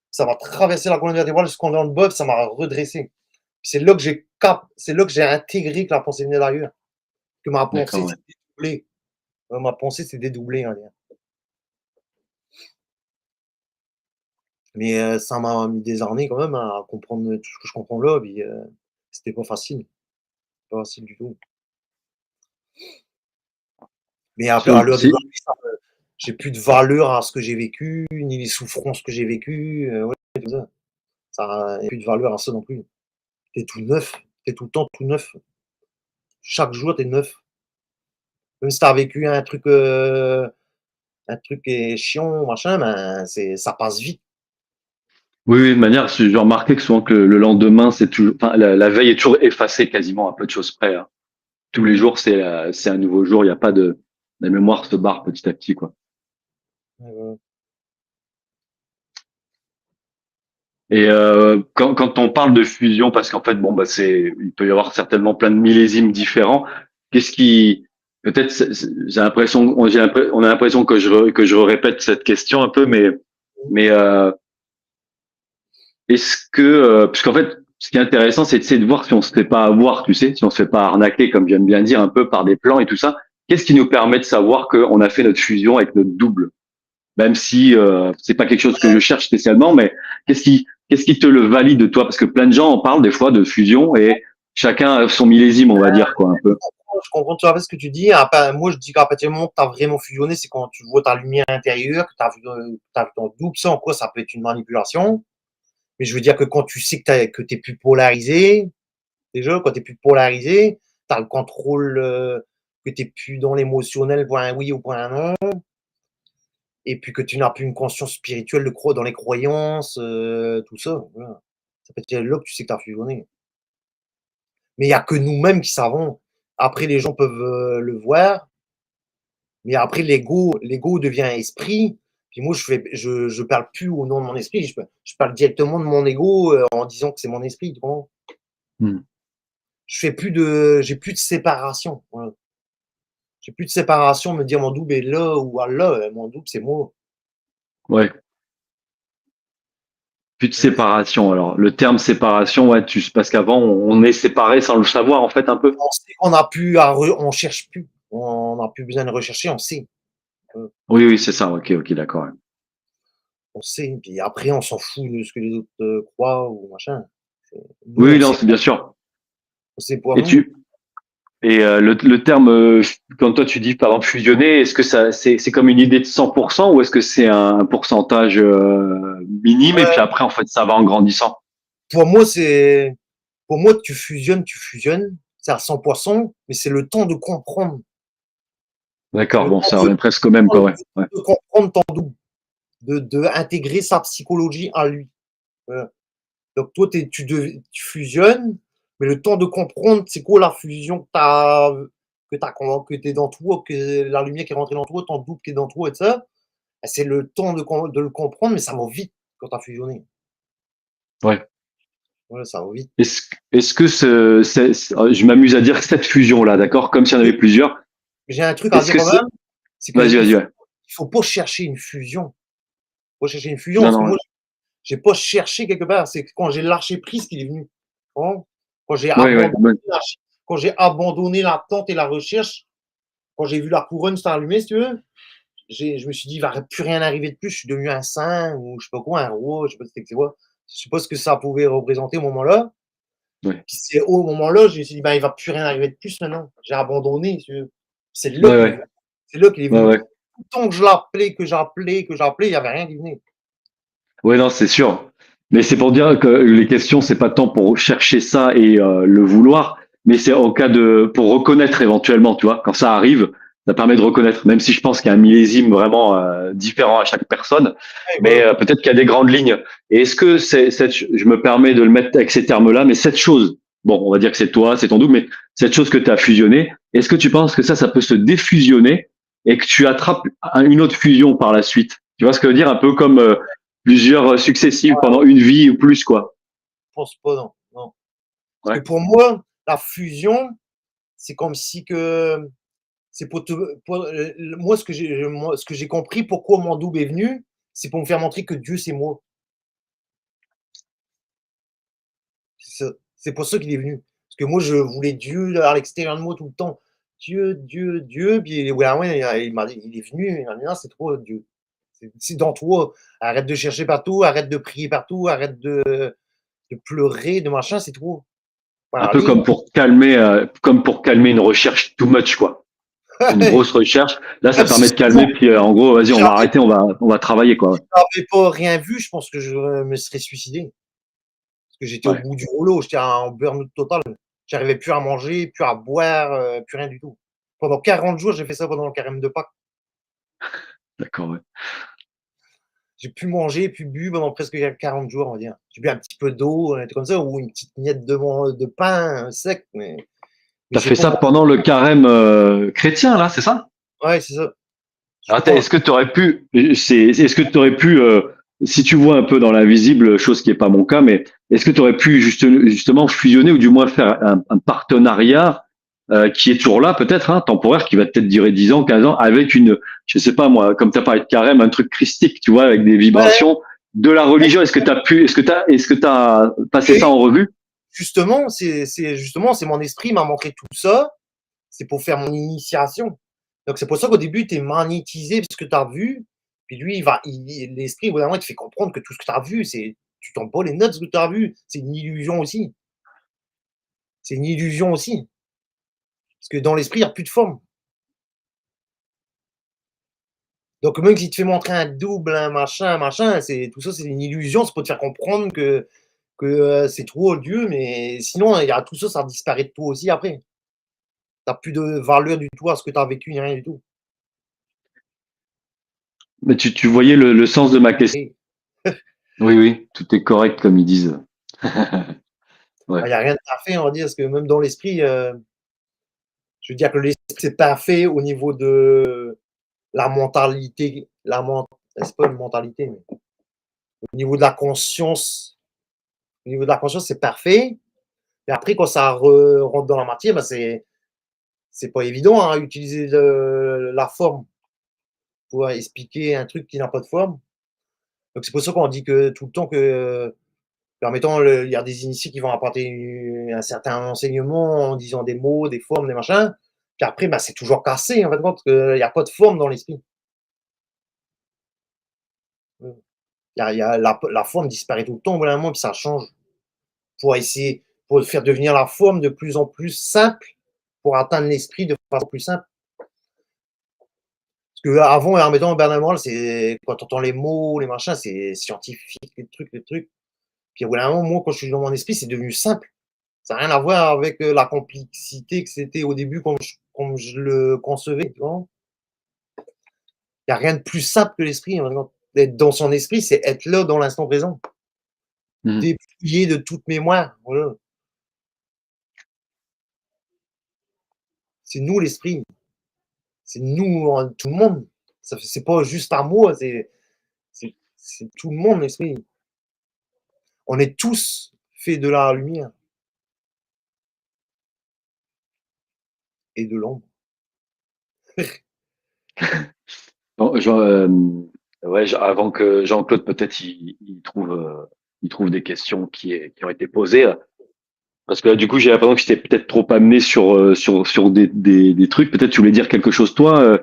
Ça m'a traversé la colonne vertébrale jusqu'en dans le bas, ça m'a redressé. C'est là que j'ai intégré que la pensée venait d'ailleurs, que ma pensée D'accord, ouais. s'est dédoublée. Ma pensée s'est dédoublée, on va dire. Mais ça m'a mis des années quand même à comprendre tout ce que je comprends là, puis c'était pas facile. Pas facile du tout. Mais à l'heure Si. d'aujourd'hui, j'ai plus de valeur à ce que j'ai vécu, ni les souffrances que j'ai vécues, ouais, tout ça. Ça a plus de valeur à ça non plus. Tu es tout neuf, tu es tout le temps tout neuf. Chaque jour, tu es neuf. Même si tu as vécu un truc est chiant, machin, ben, ça passe vite. Oui, oui, de manière, j'ai remarqué que souvent que le lendemain, c'est toujours, enfin, la veille est toujours effacée quasiment à peu de choses près, hein. Tous les jours, c'est un nouveau jour. Il n'y a pas de, la mémoire se barre petit à petit, quoi. Ouais. Et quand on parle de fusion, parce qu'en fait, bon, bah, il peut y avoir certainement plein de millésimes différents. Qu'est-ce qui, peut-être, j'ai l'impression, on a l'impression que je répète cette question un peu, mais est-ce que, parce qu'en fait, ce qui est intéressant, c'est d'essayer de voir si on se fait pas avoir, tu sais, si on se fait pas arnaquer, comme j'aime bien dire, un peu par des plans et tout ça. Qu'est-ce qui nous permet de savoir qu'on a fait notre fusion avec notre double? Même si c'est pas quelque chose que je cherche spécialement, mais qu'est-ce qui te le valide toi? Parce que plein de gens en parlent des fois de fusion et chacun a son millésime, on va dire quoi, un peu. Je comprends tout à fait ce que tu dis. Moi, je dis qu'à partir du moment où tu as vraiment fusionné, c'est quand tu vois ta lumière intérieure, que tu as vu ton double. Ça, en quoi ça peut être une manipulation. Mais je veux dire que quand tu sais que tu es plus polarisé, déjà, quand tu es plus polarisé, tu as le contrôle, que tu n'es plus dans l'émotionnel, point un oui ou point un non. Et puis que tu n'as plus une conscience spirituelle dans les croyances, tout ça. Voilà. Ça peut être là que tu sais que tu as fusionné. Mais il n'y a que nous-mêmes qui savons. Après, les gens peuvent le voir. Mais après, l'ego devient esprit. Puis moi, je parle plus au nom de mon esprit. Je parle directement de mon ego en disant que c'est mon esprit. Tu comprends? Hmm. J'ai plus de séparation. Voilà. J'ai plus de séparation, me dire mon double est là ou là. Mon double, c'est moi. Ouais. Plus de Ouais. séparation. Alors, le terme séparation, ouais, parce qu'avant, on est séparés sans le savoir, en fait, un peu. On sait qu'on on cherche plus. On n'a plus besoin de rechercher, on sait. Euh, Oui, oui, c'est ça. Ok, ok, d'accord. Ouais. On sait. Puis après, on s'en fout de ce que les autres croient ou machin. Nous, Oui, non, c'est bien sûr. on sait pour Et nous. le terme, quand toi tu dis par exemple fusionner, est-ce que c'est comme une idée de 100% ou est-ce que c'est un pourcentage minime et puis après en fait ça va en grandissant? Pour moi, pour moi, tu fusionnes, c'est à 100%, mais c'est le temps de comprendre. D'accord, Le bon, temps ça revient presque au même, quoi, ouais. Ouais. de comprendre ton double, de intégrer sa psychologie à lui. Voilà. Donc, toi, tu fusionnes, mais le temps de comprendre, c'est quoi la fusion que tu es dans toi, que la lumière qui est rentrée dans toi, ton double qui est dans toi et ça. C'est le temps de le comprendre, mais ça va vite quand tu as fusionné. Ouais. Ouais, ça va vite. Est-ce que je m'amuse à dire cette fusion-là, d'accord? Comme s'il y en avait plusieurs. J'ai un truc à Est-ce dire que quand même, c'est vas-y, qu'il vas-y, ouais. faut pas chercher une fusion. Faut chercher une fusion Non, parce que non, moi, j'ai pas cherché quelque part. C'est quand j'ai lâché prise qu'il est venu. Hein. Quand j'ai ouais, ouais, abandonné, ouais. quand j'ai abandonné l'attente et la recherche, quand j'ai vu la couronne s'allumer, si tu veux, je me suis dit, il va plus rien arriver de plus. Je suis devenu un saint ou je sais pas quoi, un roi, je sais pas c'était quoi. Je sais pas ce que ça pouvait représenter au moment-là. Ouais, Puis c'est au moment-là, je me suis dit, ben, il va plus rien arriver de plus maintenant. J'ai abandonné. Si tu veux. C'est là ouais, qu'il est ouais, venu. C'est là qu'il est ouais, venu. ouais. Tout le temps que je l'appelais, que j'appelais, il n'y avait rien qui venait. Ouais, non, c'est sûr. Mais c'est pour dire que les questions, c'est pas tant pour chercher ça et le vouloir, mais c'est au cas pour reconnaître éventuellement, tu vois, quand ça arrive, ça permet de reconnaître, même si je pense qu'il y a un millésime vraiment différent à chaque personne, Ouais, mais voilà. peut-être qu'il y a des grandes lignes. Et est-ce que je me permets de le mettre avec ces termes-là, mais cette chose, bon, on va dire que c'est toi, c'est ton double, mais cette chose que tu as fusionnée, est-ce que tu penses que ça peut se défusionner et que tu attrapes une autre fusion par la suite? Tu vois ce que je veux dire? Un peu comme plusieurs successives pendant une vie ou plus, quoi. Je pense pas, non. Non. Parce que Ouais. pour moi, la fusion, c'est comme si que c'est moi ce que j'ai compris pourquoi mon double est venu, c'est pour me faire montrer que Dieu c'est moi. C'est ça. C'est pour ça qu'il est venu. Parce que moi je voulais Dieu à l'extérieur de moi tout le temps. Dieu, Dieu, Dieu. Puis ouais, ouais, il m'a dit, il est venu, il m'a dit non, c'est trop Dieu. C'est dans toi. Arrête de chercher partout, arrête de prier partout, arrête de pleurer, de machin, c'est trop. Un Voilà, peu allez. comme pour calmer une recherche too much, quoi. Une grosse recherche. Là, ça Même si permet de calmer, puis en gros, vas-y, on va j'avais arrêter, on va travailler, quoi. pas rien vu, je pense que je me serais suicidé. Parce que j'étais au Ouais. bout du rouleau, j'étais en burn-out total. J'arrivais plus à manger, plus à boire, plus rien du tout. Pendant 40 jours, j'ai fait ça pendant le carême de Pâques. D'accord, ouais. J'ai pu manger, pu bu pendant presque 40 jours, on va dire. J'ai bu un petit peu d'eau, un truc comme ça, ou une petite miette de pain sec, mais T'as j'ai fait pas ça mangé. pendant le carême chrétien, là, c'est ça? Ouais, c'est ça. Je Alors, crois. est-ce que tu aurais pu, est-ce que tu aurais pu, si tu vois un peu dans l'invisible, chose qui n'est pas mon cas, mais est-ce que tu aurais pu justement fusionner ou du moins faire un partenariat qui est toujours là, peut-être, hein, temporaire, qui va peut-être durer 10 ans, 15 ans, avec je sais pas moi, comme tu as parlé de carême, un truc christique, tu vois, avec des Ouais, vibrations de la religion. Est-ce que tu as pu, est-ce que tu as passé ça et en revue? justement, c'est mon esprit m'a montré tout ça. C'est pour faire mon initiation. Donc, c'est pour ça qu'au début, tu es magnétisé parce que tu as vu. Puis lui, l'esprit, au bout d'un moment, il te fait comprendre que tout ce que tu as vu, tu tombes pas les notes de ce que tu as vu. C'est une illusion aussi. C'est une illusion aussi. Parce que dans l'esprit, il n'y a plus de forme. Donc, même s'il te fait montrer un double, un machin, tout ça, c'est une illusion. C'est pour te faire comprendre que c'est trop Dieu. Mais sinon, il y a tout ça, ça disparaît de toi aussi après. Tu n'as plus de valeur du tout à ce que tu as vécu, ni rien du tout. Mais tu voyais le sens de ma question. Et Oui, oui, tout est correct comme ils disent. Ouais. il n'y a rien de parfait, on va dire, parce que même dans l'esprit, je veux dire que l'esprit, c'est parfait au niveau de la mentalité, c'est pas une mentalité, mais au niveau de la conscience, au niveau de la conscience, c'est parfait. Et après, quand ça rentre dans la matière, ben c'est pas évident à utiliser la forme pour expliquer un truc qui n'a pas de forme. Donc c'est pour ça qu'on dit que tout le temps que, permettant, il y a des initiés qui vont apporter un certain enseignement en disant des mots, des formes, des machins. Puis après, ben, c'est toujours cassé, en fait, parce qu'il n'y a pas de forme dans l'esprit. La forme disparaît tout le temps, au bout d'un moment, puis ça change. Pour essayer, pour faire devenir la forme de plus en plus simple, pour atteindre l'esprit de façon plus simple. Parce qu'avant, en mettant Bernard Moral, c'est quand tu entends les mots, les machins, c'est scientifique, les trucs, les trucs. Puis au bout d'un moment, moi, quand je suis dans mon esprit, c'est devenu simple. Ça n'a rien à voir avec la complexité que c'était au début quand je le concevais. Il n'y a rien de plus simple que l'esprit. D'être dans son esprit, c'est être là dans l'instant présent. Mhm. Dépouillé de toute mémoire. Voilà. C'est nous l'esprit. C'est nous, tout le monde. C'est pas juste un mot, c'est tout le monde, l'esprit. On est tous faits de la lumière et de l'ombre. Bon, avant que Jean-Claude peut-être il trouve des questions qui ont été posées. Parce que là, du coup, j'ai l'impression que j'étais peut-être trop amené sur des trucs. Peut-être tu voulais dire quelque chose, toi.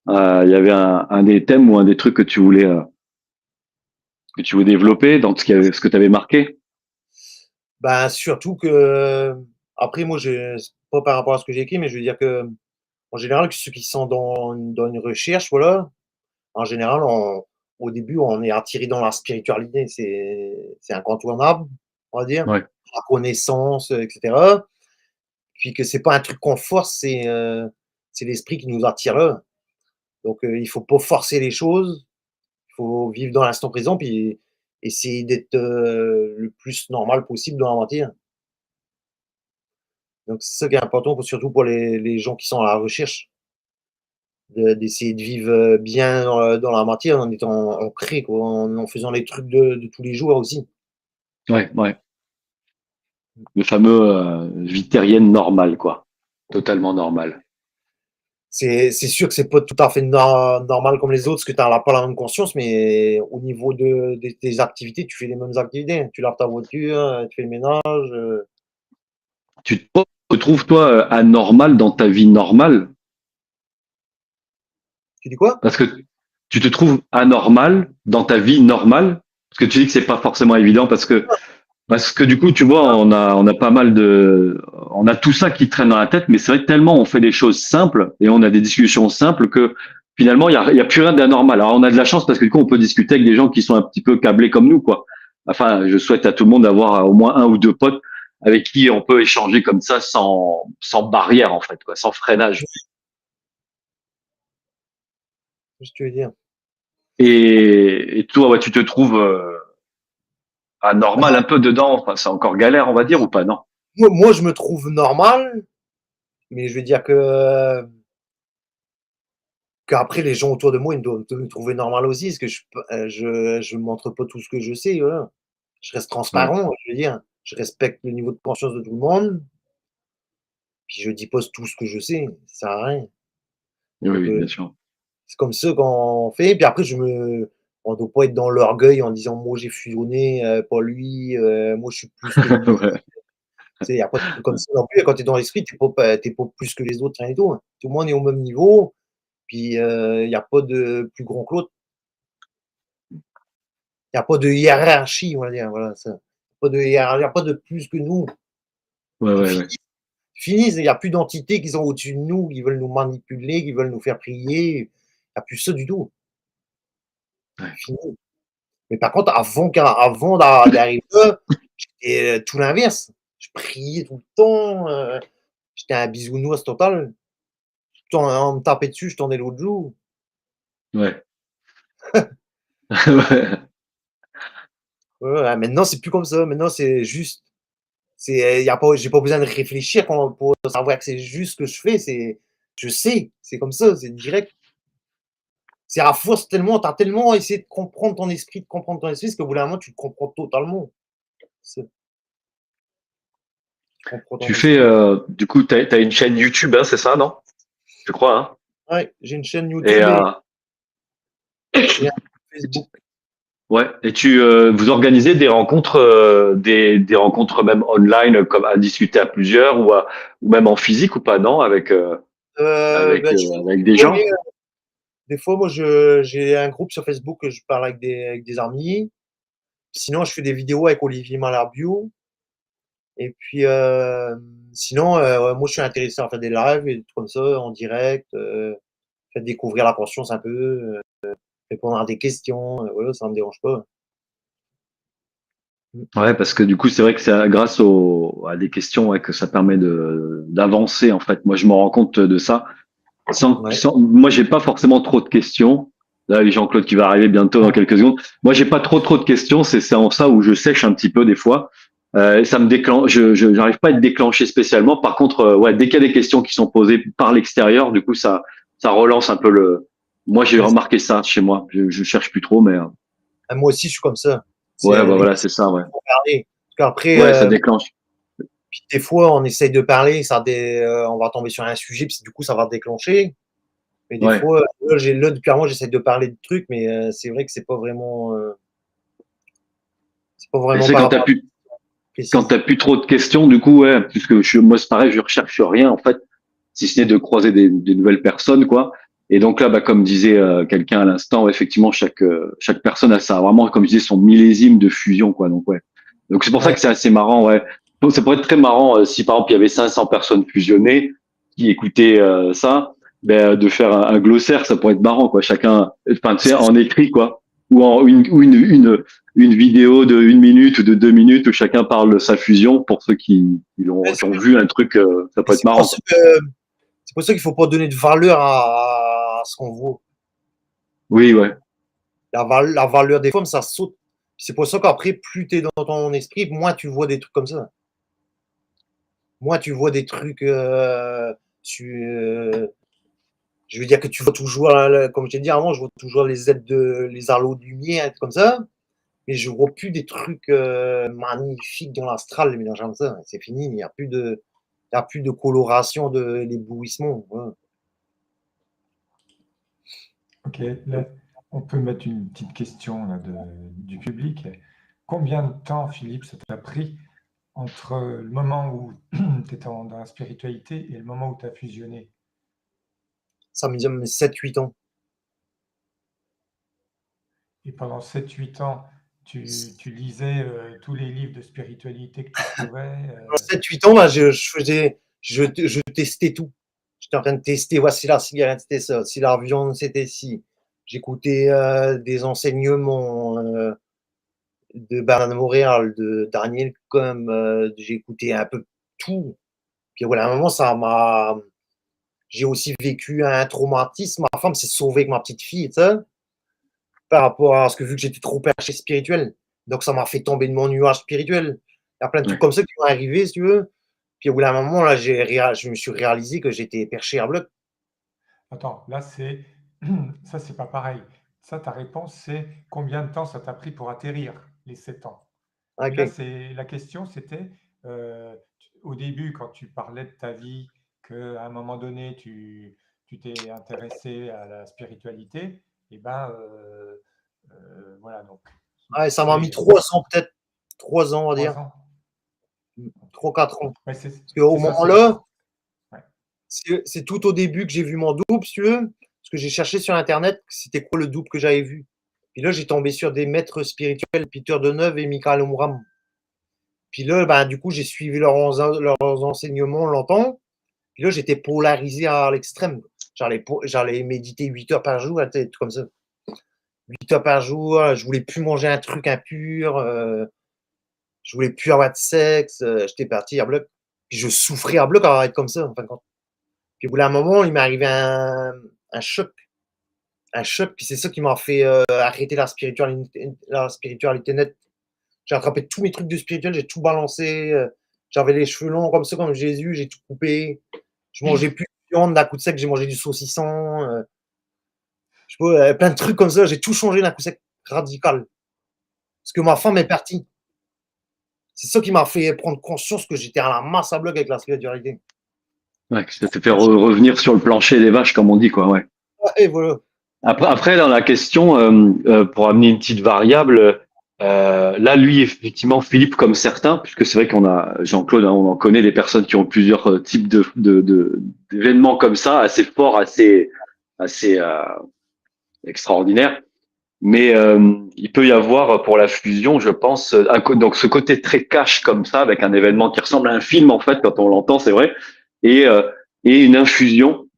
Il y avait un des thèmes ou un des trucs que tu voulais développer dans ce que tu avais marqué. Ben, surtout que, après, moi, c'est pas par rapport à ce que j'ai écrit, mais je veux dire que, en général, que ceux qui sont dans une recherche, voilà, en général, au début, on est attiré dans la spiritualité. C'est incontournable, on va dire. Ouais, La connaissance, etc. Puis que c'est pas un truc qu'on force, c'est l'esprit qui nous attire là. Donc, il faut pas forcer les choses. Il faut vivre dans l'instant présent, puis essayer d'être le plus normal possible dans la matière. Donc, c'est ça qui est important, surtout pour les gens qui sont à la recherche, d'essayer de vivre bien dans la matière en étant ancré, quoi, en faisant les trucs de tous les jours aussi. ouais. Le fameux vie terrienne normale, quoi. Totalement normal. C'est sûr que c'est pas tout à fait normal comme les autres, parce que tu n'as pas la même conscience, mais au niveau de tes activités, tu fais les mêmes activités. Tu laves ta voiture, tu fais le ménage. Tu te trouves, toi, anormal dans ta vie normale? Tu dis quoi? Parce que tu te trouves anormal dans ta vie normale? Parce que tu dis que c'est pas forcément évident parce que du coup, tu vois, on a pas mal on a tout ça qui traîne dans la tête, mais c'est vrai que tellement on fait des choses simples et on a des discussions simples que finalement, il y a plus rien d'anormal. Alors, on a de la chance parce que du coup, on peut discuter avec des gens qui sont un petit peu câblés comme nous, quoi. Enfin, je souhaite à tout le monde d'avoir au moins un ou deux potes avec qui on peut échanger comme ça sans barrière, en fait, quoi, sans freinage. Qu'est-ce que tu veux dire? Et toi, ouais, tu te trouves anormal Ben, un peu dedans. Enfin, c'est encore galère, on va dire, ou pas, non? moi, je me trouve normal, mais je veux dire qu'après, les gens autour de moi, ils doivent me trouver normal aussi, parce que je montre pas tout ce que je sais, voilà. Je reste Ouais. transparent, je veux dire. Je respecte le niveau de conscience de tout le monde, puis je dis pas tout ce que je sais, ça sert à rien. Oui, Donc, oui, bien sûr. c'est comme ça qu'on fait. Puis après, on doit pas être dans l'orgueil en disant: «Moi, j'ai fusionné, pas lui, moi, je suis plus que lui». Ouais. Tu sais, il y a pas de truc comme ça non plus. Quand tu es dans l'esprit, tu pas plus que les autres, rien du tout, hein. Tout le monde est au même niveau, puis, il y a pas de plus grand que l'autre. Il y a pas de hiérarchie, on va dire, voilà, ça. Pas de hiérar Il y a pas de plus que nous. Ouais, C'est ouais, fini, ouais. fini, il y a plus d'entités qui sont au-dessus de nous, qui veulent nous manipuler, qui veulent nous faire prier. Il y a plus ça du tout. Ouais. Fini. Mais par contre, avant d'arriver là, j'étais tout l'inverse. Je priais tout le temps, j'étais un bisounours total. Tout le temps, on me tapait dessus, je tendais l'autre joue. Ouais. Ouais. Ouais, ouais, maintenant, c'est plus comme ça. Maintenant, c'est juste. Y a pas, j'ai pas besoin de réfléchir pour savoir que c'est juste ce que je fais. Je sais, c'est comme ça, c'est direct. C'est à force tellement, tu as tellement essayé de comprendre ton esprit, parce qu'au bout d'un moment, tu le comprends totalement. Tu comprends ton Tu fais, esprit. du coup, t'as une chaîne YouTube, hein, c'est ça, non? Je crois, hein? Ouais, j'ai une chaîne Et, YouTube et un Facebook. ouais. Et vous organisez des rencontres, des rencontres même online, comme à discuter à plusieurs ou même en physique ou pas, non? Bah, je fais Avec des ouais, gens? des fois, moi, j'ai un groupe sur Facebook que je parle avec des amis. Sinon, je fais des vidéos avec Olivier Malarbio. Et puis, sinon, ouais, moi, je suis intéressé à faire des lives et des trucs comme ça, en direct, faire découvrir la conscience un peu, répondre à des questions, voilà, ça me dérange pas. Mmh. Ouais, parce que du coup, c'est vrai que c'est grâce à des questions, ouais, que ça permet d'avancer, en fait. Moi, je me rends compte de ça. Ouais. Moi, j'ai pas forcément trop de questions. Là, il y a Jean-Claude qui va arriver bientôt dans quelques secondes. Moi, j'ai pas trop de questions. C'est en ça où je sèche un petit peu des fois. Et ça me déclenche. J'arrive pas à être déclenché spécialement. Par contre, ouais, dès qu'il y a des questions qui sont posées par l'extérieur, du coup, ça relance un peu Moi, j'ai remarqué ça chez moi. Je cherche plus trop, mais Moi aussi, je suis comme ça. ouais, C'est bah les voilà, c'est ça, ouais. parler. Parce qu'après, Ouais, ça déclenche. puis des fois, on essaye de parler, on va tomber sur un sujet, puis du coup, ça va déclencher. Mais des Ouais. fois, depuis un mois, j'essaie de parler de trucs, mais c'est vrai que c'est pas Et vraiment c'est par rapport à quand précise. t'as plus trop de questions, du coup, ouais, puisque moi, c'est pareil, je recherche rien, en fait, si ce n'est de croiser des nouvelles personnes, quoi. Et donc là, bah, comme disait quelqu'un à l'instant, effectivement, chaque personne a ça, vraiment, comme je disais, son millésime de fusion, quoi. Donc, ouais. Donc, c'est pour ça Ouais. que c'est assez marrant, ouais. Donc, ça pourrait être très marrant si, par exemple, il y avait 500 personnes fusionnées qui écoutaient ça, ben, de faire un glossaire, ça pourrait être marrant, quoi. Chacun, enfin, tu sais, en écrit, quoi. Ou en une vidéo de 1 minute ou de 2 minutes où chacun parle de sa fusion pour ceux qui ont vu un truc, ça peut être C'est pour marrant, ça quoi. qu'il faut pas donner de valeur à ce qu'on voit. Oui, ouais. La valeur des femmes, ça saute. C'est pour ça qu'après, plus tu es dans ton esprit, moins tu vois des trucs comme ça. Moins tu vois des trucs. Je veux dire que tu vois toujours, comme je t'ai dit avant, je vois toujours les halos de lumière, comme ça. Mais je vois plus des trucs magnifiques dans l'astral, les mélanges comme ça. C'est fini, il y a plus de coloration, d'éblouissement. Ouais. Ok, là, on peut mettre une petite question là, du public. Combien de temps, Philippe, ça t'a pris entre le moment où tu étais dans la spiritualité et le moment où tu as fusionné? Ça me dit 7-8 ans. Et pendant 7 8 ans, tu lisais tous les livres de spiritualité que tu trouvais. 7-8 ans, bah, je testais tout. J'étais en train de tester, voici la cigarette, c'était ça. Si la viande, c'était ci. J'écoutais des enseignements de Bernard Montréal, de Daniel Com. J'ai écouté un peu tout. Puis voilà, à un moment, j'ai aussi vécu un traumatisme. Ma femme s'est sauvée avec ma petite fille, tu sais, par rapport à ce que vu que j'étais trop perché spirituel. Donc ça m'a fait tomber de mon nuage spirituel. Il y a plein de trucs Ouais. comme ça qui vont arriver, si tu veux. Puis au bout d'un moment, là, je me suis réalisé que j'étais perché à bloc. Attends, là, ça, c'est pas pareil. Ça, ta réponse, c'est combien de temps ça t'a pris pour atterrir les 7 ans? Et là, Ok. la question, c'était au début, quand tu parlais de ta vie, qu'à un moment donné, tu t'es intéressé à la spiritualité, et ben voilà, donc Ouais, ça m'a mis c'est 3 ans, peut-être. 3 ans, on va dire. 3 ans. Ok. 3-4 ans. Ouais, Parce qu'au c'est ça, moment-là, ouais. c'est tout au début que j'ai vu mon double, si tu veux. Parce que j'ai cherché sur Internet, c'était quoi le double que j'avais vu. Puis là, j'ai tombé sur des maîtres spirituels, Peter Deneuve et Michael Omram. Puis là, ben, du coup, j'ai suivi leurs enseignements longtemps. Puis là, j'étais polarisé à l'extrême. J'allais méditer 8 heures par jour, tout comme ça. 8 heures par jour, je voulais plus manger un truc impur, je voulais plus avoir de sexe, j'étais parti à bloc. Puis je souffrais à bloc à être comme ça, en fin de compte. Puis au bout d'un moment, il m'est arrivé un choc. Un choc, puis c'est ça qui m'a fait arrêter la spiritualité nette. J'ai attrapé tous mes trucs de spirituel, j'ai tout balancé. J'avais les cheveux longs comme ça, comme Jésus, j'ai tout coupé. Je mangeais plus de viande, d'un coup de sec, j'ai mangé du saucisson. Je sais pas, plein de trucs comme ça, j'ai tout changé d'un coup sec, radical. Parce que ma femme est partie. C'est ça qui m'a fait prendre conscience que j'étais à la masse à bloc avec la spiritualité. Ouais, ça te fait revenir sur le plancher des vaches, comme on dit, quoi, ouais. Et voilà. Après, dans la question, pour amener une petite variable, là, lui, effectivement, Philippe, comme certains, puisque c'est vrai qu'on a, Jean-Claude, hein, on en connaît des personnes qui ont plusieurs types d'événements comme ça, assez forts, assez extraordinaires. Mais il peut y avoir pour la fusion, je pense, donc ce côté très cash comme ça, avec un événement qui ressemble à un film en fait quand on l'entend, c'est vrai, et euh, et une infusion.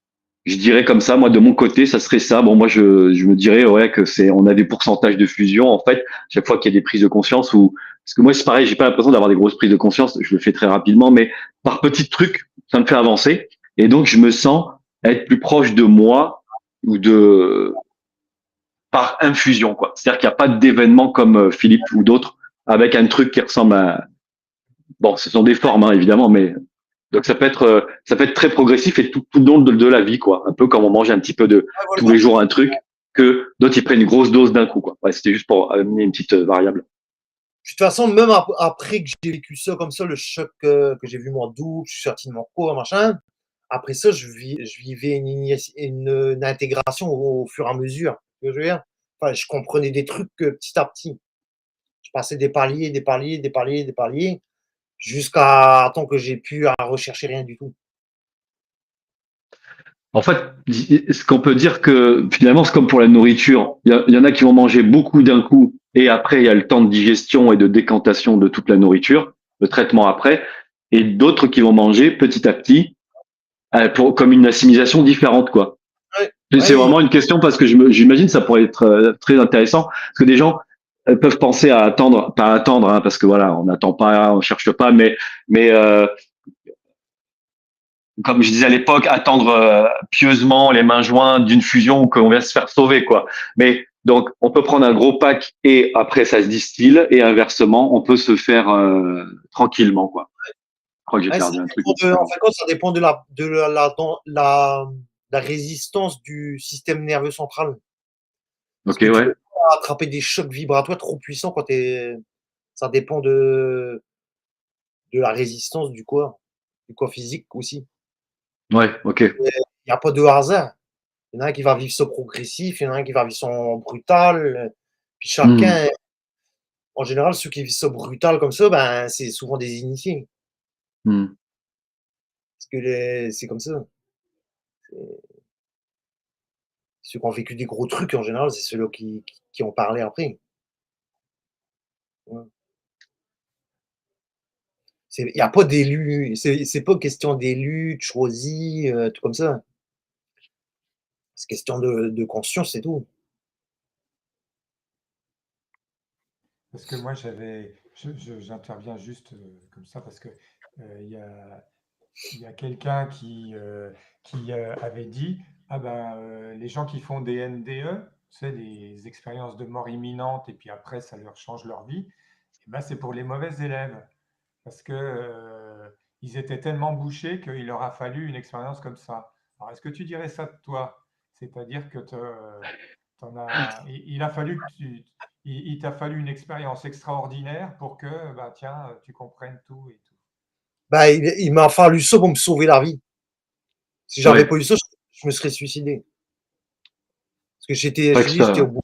Je dirais comme ça, moi de mon côté, ça serait ça. Bon, moi je me dirais ouais que on a des pourcentages de fusion en fait chaque fois qu'il y a des prises de conscience ou parce que moi c'est pareil, j'ai pas l'impression d'avoir des grosses prises de conscience. Je le fais très rapidement, mais par petits trucs, ça me fait avancer et donc je me sens être plus proche de moi ou de par infusion, quoi. C'est-à-dire qu'il n'y a pas d'événement comme Philippe ou d'autres avec un truc qui ressemble à... Bon, ce sont des formes, hein, évidemment, mais Donc ça peut être très progressif et tout le long de la vie, quoi. Un peu comme on mange un petit peu de Ouais, voilà. tous les jours un truc, que d'autres ils prennent une grosse dose d'un coup, quoi. Ouais, c'était juste pour amener une petite variable. De toute façon, même après que j'ai vécu ça comme ça, le choc que j'ai vu mon double, je suis sorti de mon cours, machin. Après ça, je vivais une intégration au fur et à mesure. Tu vois ce que je veux dire? Enfin, je comprenais des trucs petit à petit. Je passais des paliers, des paliers, des paliers, des paliers, jusqu'à temps que j'ai pu à rechercher rien du tout. En fait, ce qu'on peut dire que finalement, c'est comme pour la nourriture. Il y en a qui vont manger beaucoup d'un coup et après, il y a le temps de digestion et de décantation de toute la nourriture, le traitement après, et d'autres qui vont manger petit à petit, comme une assimilation différente, quoi. Ouais, C'est ouais, vraiment une question parce que j'imagine ça pourrait être très intéressant parce que des gens peuvent penser à attendre, pas attendre, hein, parce que voilà, on n'attend pas, on cherche pas, mais comme je disais à l'époque, attendre pieusement les mains jointes d'une fusion ou qu'on vient se faire sauver, quoi. Mais donc, on peut prendre un gros pack et après ça se distille et inversement, on peut se faire tranquillement, quoi. Je crois que j'ai ouais, perdu un truc. en fin de compte, ça dépend de la résistance du système nerveux central. Parce Ok, que tu peux ouais. pas attraper des chocs vibratoires trop puissants quand ça dépend de la résistance du corps physique aussi. Ouais, ok. Il n'y a pas de hasard. Il y en a un qui va vivre ça progressif, il y en a un qui va vivre ça brutal. Puis Hmm, chacun, en général, ceux qui vivent ça brutal comme ça, ben, c'est souvent des initiés. hmm. Parce que c'est comme ça. Ceux qui ont vécu des gros trucs, en général, c'est ceux-là qui ont parlé après. Ouais. Il n'y a pas d'élus. C'est pas question d'élus, de choisis, tout comme ça. C'est question de conscience, c'est tout. Parce que moi, j'interviens juste comme ça parce que il y a quelqu'un qui avait dit, ah ben, les gens qui font des NDE, c'est des expériences de mort imminente et puis après, ça leur change leur vie, et ben, c'est pour les mauvais élèves. Parce que, ils étaient tellement bouchés qu'il leur a fallu une expérience comme ça. Alors, est-ce que tu dirais ça de toi? C'est-à-dire que il a fallu il t'a fallu une expérience extraordinaire pour que, bah, tiens, tu comprennes tout et tout. Bah, il m'a fallu ça pour me sauver la vie. Si j'avais pas Ouais, eu ça, je me serais suicidé. Parce que c'est je vrai te que dis, j'étais au ça. bout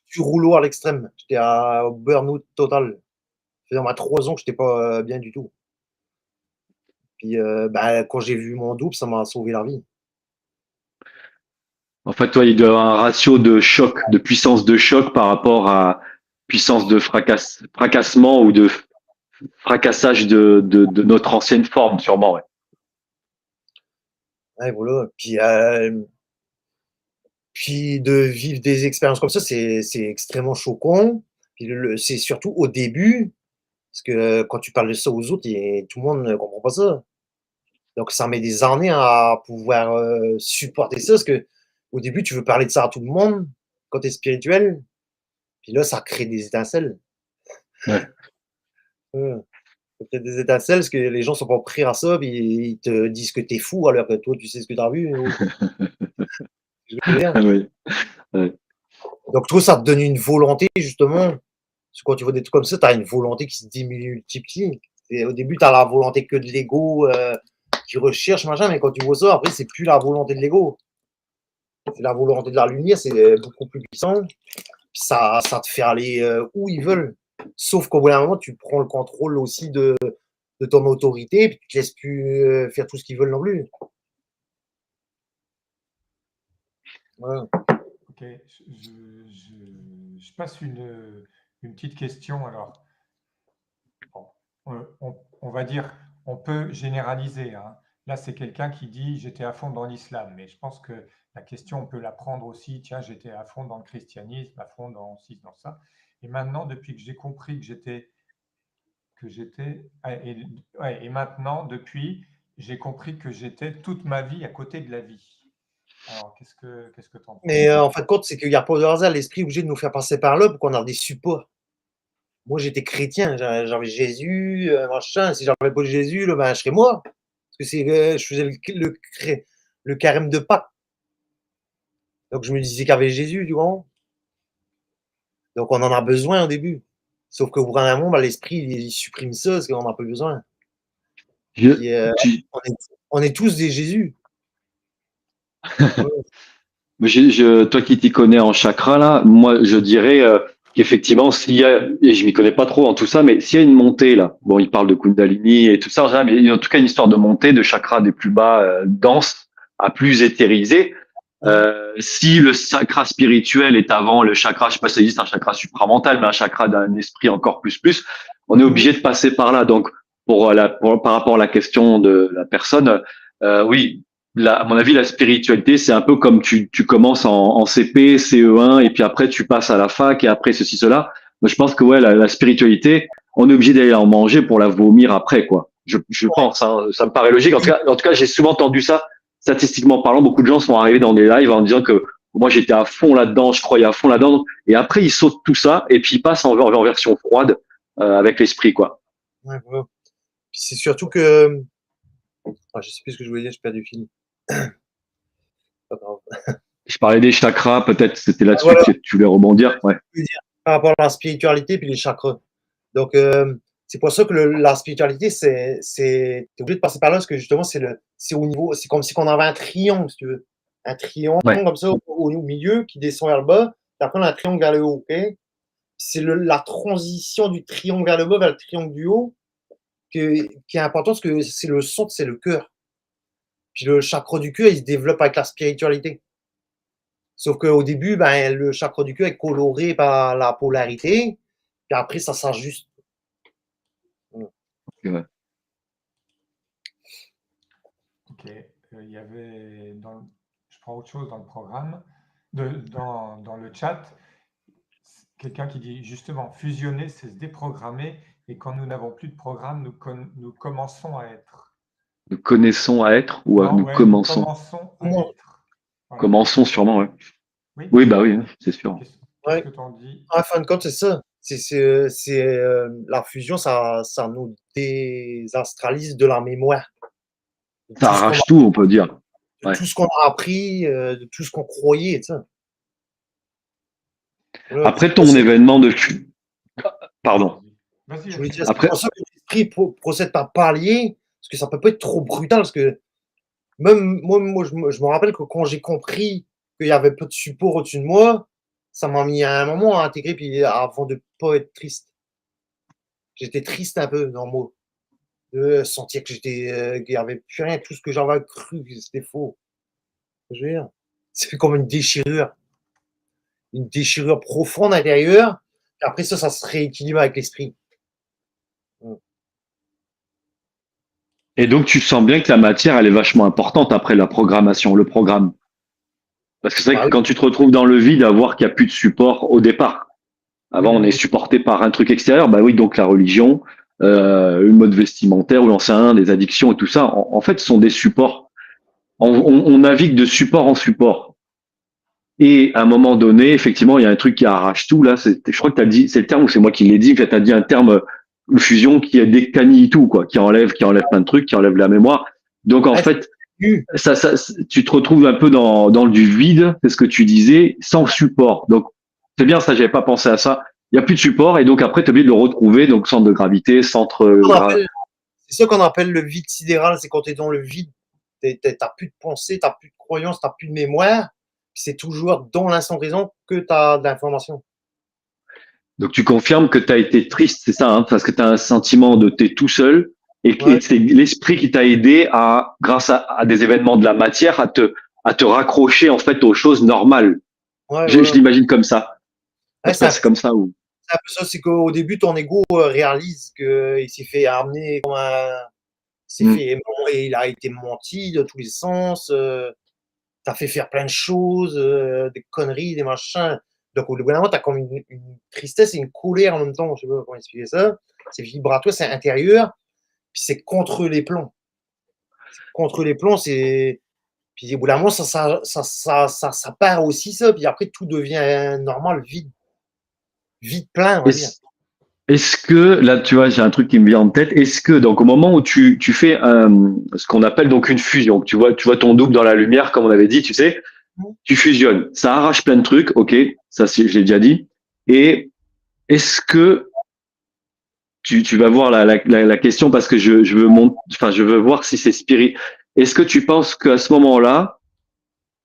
du rouleau à l'extrême. J'étais au burn-out total. Ça faisait 3 ans que j'étais pas bien du tout. Puis, bah, quand j'ai vu mon double, ça m'a sauvé la vie. En fait, toi, il doit y avoir un ratio de choc, de puissance de choc par rapport à puissance de fracassement ou de fracassage de notre ancienne forme, sûrement, ouais. Ouais, voilà. Puis de vivre des expériences comme ça, c'est extrêmement choquant. Puis c'est surtout au début, parce que quand tu parles de ça aux autres, tout le monde ne comprend pas ça. Donc ça met des années à pouvoir supporter ça, parce que au début, tu veux parler de ça à tout le monde quand tu es spirituel, puis là, ça crée des étincelles. Ouais. Ouais, ça crée des étincelles, parce que les gens sont pas prêts à ça, puis ils te disent que tu es fou, alors que toi, tu sais ce que tu as vu. Je veux dire. Ah oui, ouais. Donc toi, ça te donne une volonté, justement. Parce que quand tu vois des trucs comme ça, tu as une volonté qui se multiplie. Et au début, tu as la volonté que de l'ego qui recherche, machin, mais quand tu vois ça, après, c'est plus la volonté de l'ego. C'est la volonté de la lumière, c'est beaucoup plus puissant. Puis ça te fait aller où ils veulent. Sauf qu'au bout d'un moment, tu prends le contrôle aussi de ton autorité, puis tu te laisses plus faire tout ce qu'ils veulent non plus. Voilà. Ok, je passe une petite question alors. Bon, on va dire, on peut généraliser, hein. Là, c'est quelqu'un qui dit j'étais à fond dans l'islam, mais je pense que la question, on peut la prendre aussi, tiens, j'étais à fond dans le christianisme, à fond dans ci, dans ça. Et maintenant, depuis que j'ai compris et maintenant, depuis, j'ai compris que j'étais toute ma vie à côté de la vie. Alors, qu'est-ce que tu en Mais penses? en fin de compte, c'est qu'il n'y a pas de hasard. L'esprit est obligé de nous faire passer par là pour qu'on ait des supports. Moi, j'étais chrétien, j'avais Jésus, machin. Si j'avais pas Jésus, là, ben, je serais mort. que je faisais le carême de Pâques. Donc je me disais qu'il y avait Jésus, tu vois. Donc on en a besoin au début. Sauf qu'au bout d'un moment, l'esprit, il supprime ça parce qu'on n'a pas besoin. Puis, on est tous des Jésus. Toi qui t'y connais en chakra, là, moi, je dirais qu'effectivement, s'il y a, et je m'y connais pas trop en tout ça, mais s'il y a une montée, là, bon, il parle de Kundalini et tout ça, mais il y a en tout cas une histoire de montée de chakras des plus bas denses à plus éthérisés. Si le chakra spirituel est avant le chakra, je sais pas si ça existe un chakra supramental, mais un chakra d'un esprit encore plus, on est obligé de passer par là. Donc, par rapport à la question de la personne, oui, à mon avis, la spiritualité, c'est un peu comme tu commences en CP, CE1, et puis après tu passes à la fac, et après ceci, cela. Moi, je pense que ouais, la spiritualité, on est obligé d'aller en manger pour la vomir après, quoi. Je pense, hein, ça me paraît logique. En tout cas, j'ai souvent entendu ça. Statistiquement parlant, beaucoup de gens sont arrivés dans des lives en disant que moi j'étais à fond là-dedans, je croyais à fond là-dedans, et après ils sautent tout ça, et puis ils passent en version froide avec l'esprit, quoi. Ouais, ouais. Puis c'est surtout que, je sais plus ce que je voulais dire, j'ai perdu le fil. Pas grave. Je parlais des chakras, peut-être c'était là-dessus que tu voulais rebondir. Ouais. Par rapport à la spiritualité puis les chakras. Donc, c'est pour ça que la spiritualité, t'es obligé de passer par là parce que justement, c'est au niveau, c'est comme si on avait un triangle, si tu veux. Un triangle comme ça au milieu qui descend vers le bas. Puis après, on a un triangle vers le haut. Okay? C'est la transition du triangle vers le bas vers le triangle du haut qui est important parce que c'est le centre, c'est le cœur. Puis le chakra du cœur, il se développe avec la spiritualité. Sauf qu'au début, le chakra du cœur est coloré par la polarité, puis après, ça s'ajuste. Ouais. Ok. Il y avait, je prends autre chose dans le programme, dans le chat, quelqu'un qui dit justement, fusionner, c'est se déprogrammer, et quand nous n'avons plus de programme, nous commençons à être. Nous connaissons à être ou nous commençons. Nous commençons à être. Voilà. Commençons sûrement, ouais. Oui, oui, c'est sûr. Qu'est-ce que tu en dis? En fin de compte, c'est ça. La fusion, ça nous désastralise de la mémoire. Ça arrache tout, on peut dire. De tout ce qu'on a appris, de tout ce qu'on croyait, tu sais. Après ton événement de... Pardon. Je voulais dire, c'est pour ça que l'esprit procède par palier, parce que ça peut pas être trop brutal, parce que même moi je me rappelle que quand j'ai compris qu'il y avait peu de support au-dessus de moi, ça m'a mis à un moment à intégrer, puis avant de pas être triste. J'étais triste un peu dans moi, de sentir que qu'il n'y avait plus rien, tout ce que j'avais cru, c'était faux. Je veux dire, c'est comme une déchirure profonde intérieure, et après ça se rééquilibre avec l'esprit. Et donc, tu sens bien que la matière, elle est vachement importante après la programmation, le programme. Parce que c'est vrai que quand tu te retrouves dans le vide, à voir qu'il n'y a plus de support au départ. Avant, on est supporté par un truc extérieur. Bah oui, donc la religion, une mode vestimentaire, ou l'ancien, des addictions et tout ça, en fait, ce sont des supports. On navigue de support en support. Et à un moment donné, effectivement, il y a un truc qui arrache tout. Là, je crois que tu as dit, c'est le terme, ou c'est moi qui l'ai dit, tu as dit un terme, une fusion qui décanille tout, quoi, qui enlève plein de trucs, qui enlève la mémoire. Donc, en fait, tu te retrouves un peu dans du vide, c'est ce que tu disais, sans support. Donc, c'est bien ça, j'avais pas pensé à ça. Il y a plus de support et donc après, tu es obligé de le retrouver, donc centre de gravité, c'est ça qu'on appelle le vide sidéral, c'est quand tu es dans le vide, t'as plus de pensée, t'as plus de croyance, t'as plus de mémoire. C'est toujours dans l'instant présent que tu as de l'information. Donc, tu confirmes que tu as été triste, c'est ça, hein, parce que tu as un sentiment de t'es tout seul et que c'est l'esprit qui t'a aidé grâce à des événements de la matière, à te raccrocher en fait aux choses normales. Je l'imagine comme ça. C'est comme ça ou? C'est un peu ça, c'est qu'au début, ton ego réalise qu'il s'est fait amener comme il a été menti de tous les sens. T'as fait faire plein de choses, des conneries, des machins. Donc, au bout d'un moment, t'as comme une tristesse et une colère en même temps. Je sais pas comment expliquer ça. C'est vibratoire, c'est intérieur. Puis c'est contre les plombs. Contre les plombs, c'est. Puis au bout d'un moment, ça part aussi, ça. Puis après, tout devient normal, vide. Vide plein, on va dire. est-ce que, là, tu vois, j'ai un truc qui me vient en tête. Est-ce que, donc, au moment où tu fais ce qu'on appelle donc une fusion, tu vois ton double dans la lumière, comme on avait dit, tu sais, tu fusionnes. Ça arrache plein de trucs, ok, ça, je l'ai déjà dit. Et est-ce que tu vas voir la question parce que je veux enfin, je veux voir si c'est spirit. Est-ce que tu penses qu'à ce moment-là,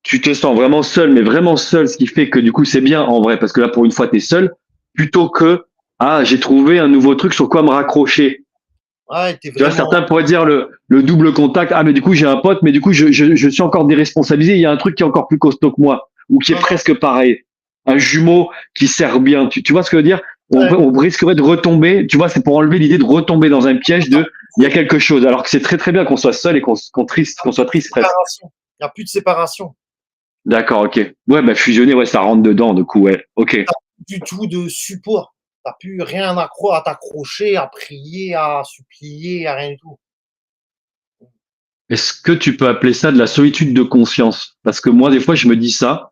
tu te sens vraiment seul, mais vraiment seul, ce qui fait que du coup, c'est bien en vrai, parce que là, pour une fois, tu es seul, plutôt que, ah, j'ai trouvé un nouveau truc sur quoi me raccrocher. Ouais, t'es Tu vois, vraiment. certains pourraient dire le double contact. Ah, mais du coup, j'ai un pote, mais du coup, je suis encore déresponsabilisé. Il y a un truc qui est encore plus costaud que moi, ou qui est Non, non, presque pareil. Un jumeau qui sert bien. Tu vois ce que je veux dire? ouais. On risquerait de retomber. Tu vois, c'est pour enlever l'idée de retomber dans un piège de il y a quelque chose. Alors que c'est très très bien qu'on soit seul et qu'on soit triste presque. Séparation. Il n'y a plus de séparation. D'accord, ok. Ouais, bah fusionner, ouais, ça rentre dedans, du coup, ouais. Ok. T'as plus du tout de support. T'as plus rien à t'accrocher, à prier, à supplier, à rien du tout. Est-ce que tu peux appeler ça de la solitude de conscience? Parce que moi, des fois, je me dis ça.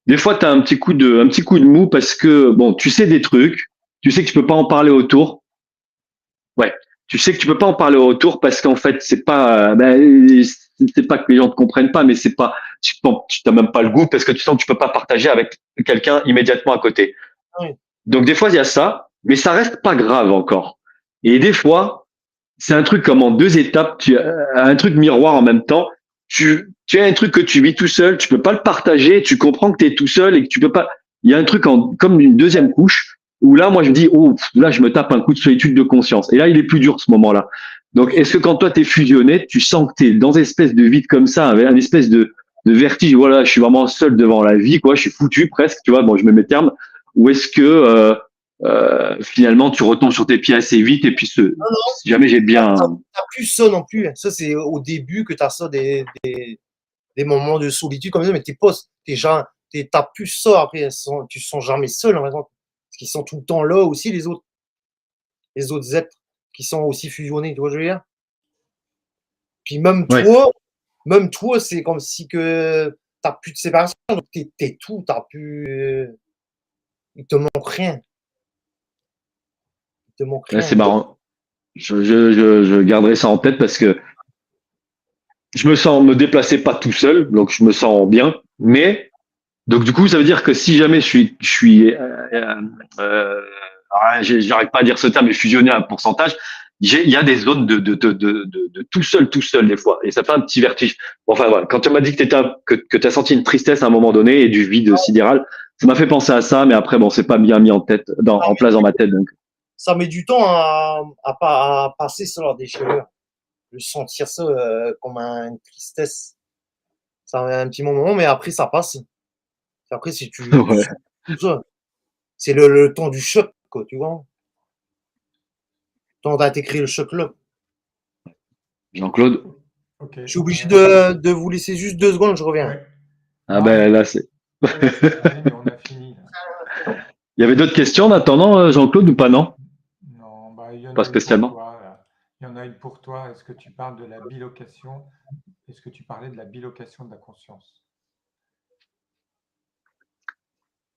Des fois, tu as un petit coup de mou parce que, bon, tu sais des trucs, tu sais que tu peux pas en parler autour. Ouais. Tu sais que tu peux pas en parler autour parce qu'en fait, c'est pas que les gens te comprennent pas, mais c'est pas, tu t'as même pas le goût parce que tu sens que tu peux pas partager avec quelqu'un immédiatement à côté. Oui. Donc, des fois, il y a ça, mais ça reste pas grave encore. Et des fois, c'est un truc comme en deux étapes, tu as un truc miroir en même temps. Tu as un truc que tu vis tout seul, tu peux pas le partager, tu comprends que tu es tout seul et que tu peux pas. Il y a un truc comme une deuxième couche où là, moi, je me dis, oh, là, je me tape un coup de solitude de conscience. Et là, il est plus dur ce moment-là. Donc, est-ce que quand toi, tu es fusionné, tu sens que tu es dans une espèce de vide comme ça, avec un espèce de vertige, voilà, je suis vraiment seul devant la vie, quoi, je suis foutu presque, tu vois, bon, je mets mes termes, ou est-ce que finalement, tu retombes sur tes pieds assez vite et puis Non, non, si jamais j'ai bien. t'as plus ça non plus. Ça, c'est au début que tu as ça, des moments de solitude comme ça, mais t'as plus ça après. Tu ne sens jamais seul, en exemple. Parce qu'ils sont tout le temps là aussi, les autres êtres qui sont aussi fusionnés, tu vois ce que je veux dire? Puis Ouais, même toi, c'est comme si que t'as plus de séparation, donc t'es tout, t'as plus, il te manque rien, il te manque là, rien. c'est marrant. Je garderai ça en tête parce que je me sens me déplacer pas tout seul, donc je me sens bien. Mais donc du coup, ça veut dire que si jamais je suis, j'arrive pas à dire ce terme, mais fusionner à un pourcentage, il y a des zones de tout seul des fois, et ça fait un petit vertige. Bon, enfin voilà, quand tu m'as dit que tu as senti une tristesse à un moment donné et du vide sidéral, ça m'a fait penser à ça, mais après bon, c'est pas bien mis en tête, en place dans ma tête, donc. Ça met du temps à passer sur la déchirure, de sentir ça comme une tristesse. Ça met un petit moment, mais après ça passe. Après, si tu Ouais. ça, c'est le temps du choc, quoi, tu vois. Le temps d'intégrer le choc là. Jean-Claude. Ok. Je suis obligé de vous laisser juste 2 secondes, je reviens. Ouais. Ah Non, ben là, c'est. ouais, c'est terminé, on a fini, là. Il y avait d'autres questions en attendant, Jean-Claude, ou pas, non? Non, bah, il y en Pas a une pour spécialement. toi, là. Il y en a une pour toi. Est-ce que tu parles de la bilocation? Est-ce que tu parlais de la bilocation de la conscience?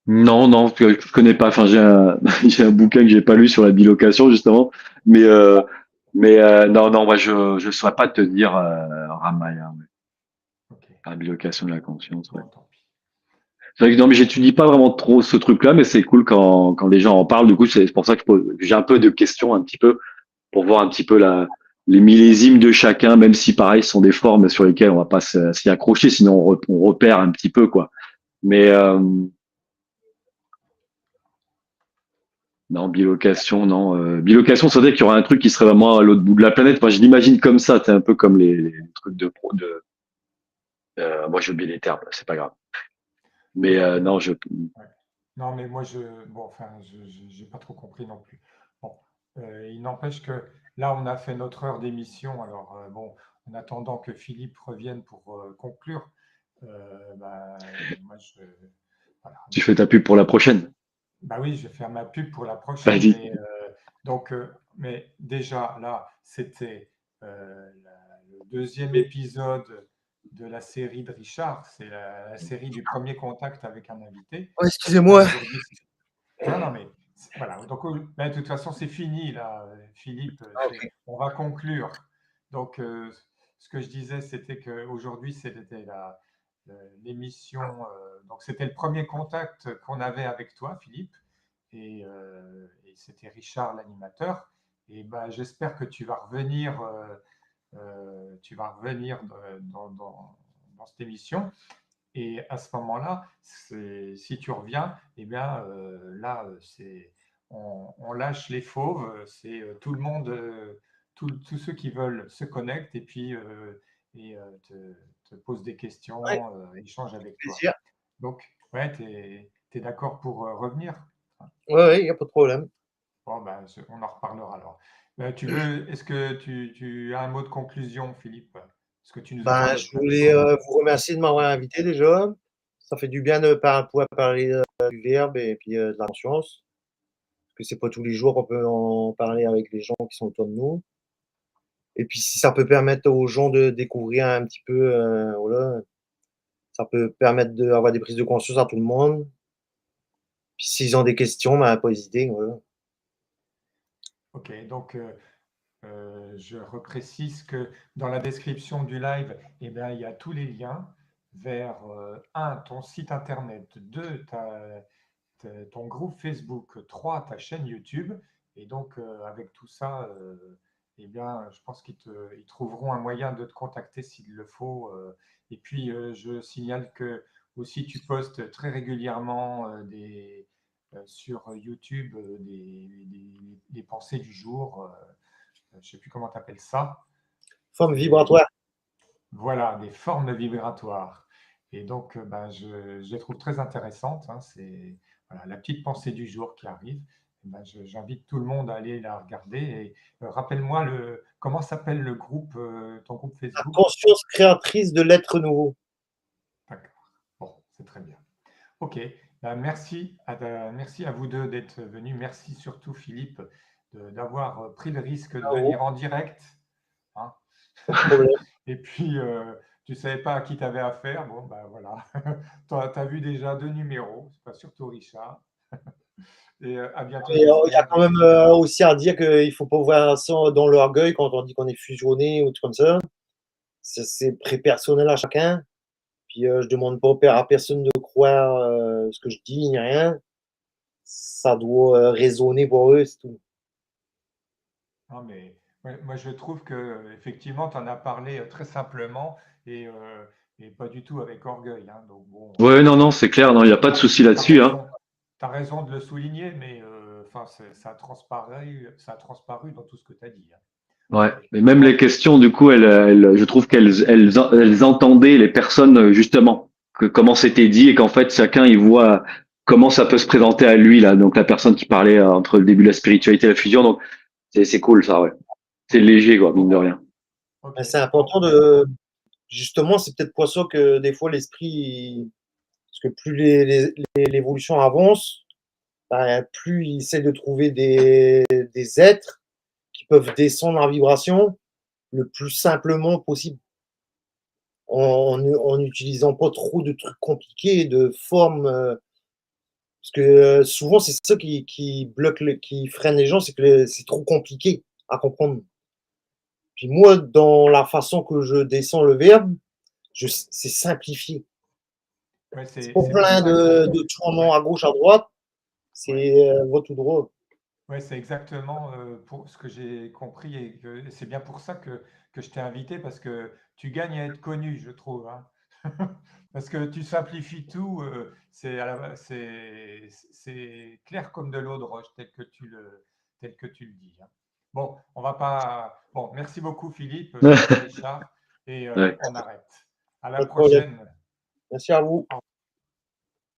Non, non, je connais pas. Enfin, j'ai un bouquin que j'ai pas lu sur la bilocation justement, mais non, non, moi je saurais pas te dire Ramaya, ouais. Ok. La bilocation de la conscience, ouais. Bon, tant pis. C'est vrai que non, mais j'étudie pas vraiment trop ce truc-là, mais c'est cool quand les gens en parlent. Du coup, c'est pour ça que j'ai un peu de questions un petit peu pour voir un petit peu les millésimes de chacun, même si pareil, ce sont des formes sur lesquelles on va pas s'y accrocher, sinon on repère un petit peu quoi. Mais non, bilocation, non. Bilocation, ça veut dire qu'il y aura un truc qui serait vraiment à l'autre bout de la planète. Moi, je l'imagine comme ça. C'est un peu comme les trucs moi, j'ai oublié les termes. C'est pas grave. Mais Non, non, ouais. Non, mais moi, bon, enfin, j'ai pas trop compris non plus. Bon, il n'empêche que là, on a fait notre heure d'émission. Alors, bon, en attendant que Philippe revienne pour conclure, bah, moi, voilà, tu fais ta pub pour la prochaine. bah oui, je vais faire ma pub pour la prochaine, Vas-y. mais mais déjà là, c'était le deuxième épisode de la série de Richard, c'est la série du premier contact avec un invité. Oh, Là excusez-moi. aujourd'hui, non, non, mais Voilà, donc mais de toute façon, c'est fini là, Philippe, Ah, ok. on va conclure. Donc, ce que je disais, c'était qu'aujourd'hui, c'était l'émission, donc c'était le premier contact qu'on avait avec toi, Philippe, et c'était Richard l'animateur. Et ben, j'espère que tu vas revenir dans cette émission. Et à ce moment-là, si tu reviens, eh bien là, on lâche les fauves, c'est tout le monde, tous ceux qui veulent se connectent et puis te posent des Ouais, questions, échangent avec toi. plaisir. Donc, ouais, tu es d'accord pour revenir? Ouais, il n'y a pas de problème. Bon, ben, on en reparlera alors. Est-ce que tu as un mot de conclusion, Philippe? Est-ce que tu nous as Ben, parlé je plein de voulais choses? vous remercier de m'avoir invité déjà. Ça fait du bien de pouvoir parler du verbe et puis de la conscience, parce que c'est pas tous les jours qu'on peut en parler avec les gens qui sont autour de nous. Et puis si ça peut permettre aux gens de découvrir un petit peu, voilà, ça peut permettre d'avoir des prises de conscience à tout le monde. Puis s'ils ont des questions, ben, pas hésiter, voilà. Ok, donc je reprécise que dans la description du live, eh bien, il y a tous les liens vers un, ton site internet, deux, ton groupe Facebook, trois, ta chaîne YouTube. Et donc, avec tout ça, eh bien, je pense ils trouveront un moyen de te contacter s'il le faut. Et puis, je signale que aussi tu postes très régulièrement sur YouTube des pensées du jour. Je ne sais plus comment tu appelles ça. Forme Et vibratoire. voilà, des formes vibratoires. Et donc, ben, je les trouve très intéressantes, hein. C'est voilà, la petite pensée du jour qui arrive. Eh ben, j'invite tout le monde à aller la regarder. Et rappelle-moi comment s'appelle le groupe, ton groupe La Facebook? conscience créatrice de l'être nouveau. D'accord. Bon, c'est très bien. Ok. Ben, merci à vous deux d'être venus. Merci surtout, Philippe, d'avoir pris le risque de Ah bon, venir en direct, hein. pas de problème. Et puis, tu ne savais pas à qui tu avais affaire. Bon, ben voilà. Tu as vu déjà deux numéros, c'est pas surtout Richard. Et à bientôt, Mais il y a j'espère. quand même aussi à dire qu'il ne faut pas voir ça dans l'orgueil quand on dit qu'on est fusionné ou tout comme ça. C'est très personnel à chacun. Puis je demande pas à personne de croire ce que je dis ni rien. Ça doit résonner pour eux, c'est tout. Non, mais moi, je trouve que effectivement, tu en as parlé très simplement et pas du tout avec orgueil, hein. Donc, bon, Ouais, non, non, c'est clair, non, il n'y a pas de souci tu as là-dessus, hein. raison. Tu raison de le souligner, mais enfin, ça a transparu dans tout ce que tu as dit, hein. Ouais, Ok. mais même les Bon, questions, du coup, je trouve elles entendaient les personnes justement, que comment c'était dit et qu'en fait chacun il voit comment ça peut se présenter à lui là. Donc la personne qui parlait entre le début de la spiritualité et la fusion, donc c'est cool ça, ouais. C'est léger quoi, mine de rien. ok. Ben, c'est Bon, important de. Justement, c'est peut-être pour ça que des fois l'esprit. Parce que plus l'évolution avance, ben, plus il essaie de trouver des êtres qui peuvent descendre en vibration le plus simplement possible. En n'utilisant pas trop de trucs compliqués, de formes. Parce que souvent, c'est ça qui bloque, qui freine les gens, c'est que c'est trop compliqué à comprendre. Puis moi, dans la façon que je descends le verbe, c'est simplifié. ouais, C'est pas c'est pour plein ça de tournants ouais, à gauche, à droite. ouais. C'est va tout droit. Ouais, c'est exactement pour ce que j'ai compris et c'est bien pour ça que je t'ai invité parce que tu gagnes à être connu, je trouve, hein. Parce que tu simplifies tout, c'est clair comme de l'eau de roche tel que tu le dis, hein. Bon, on va pas. Bon, merci beaucoup Philippe, merci Richard et Ouais. on arrête. À la Pas de problème. prochaine. Merci à vous.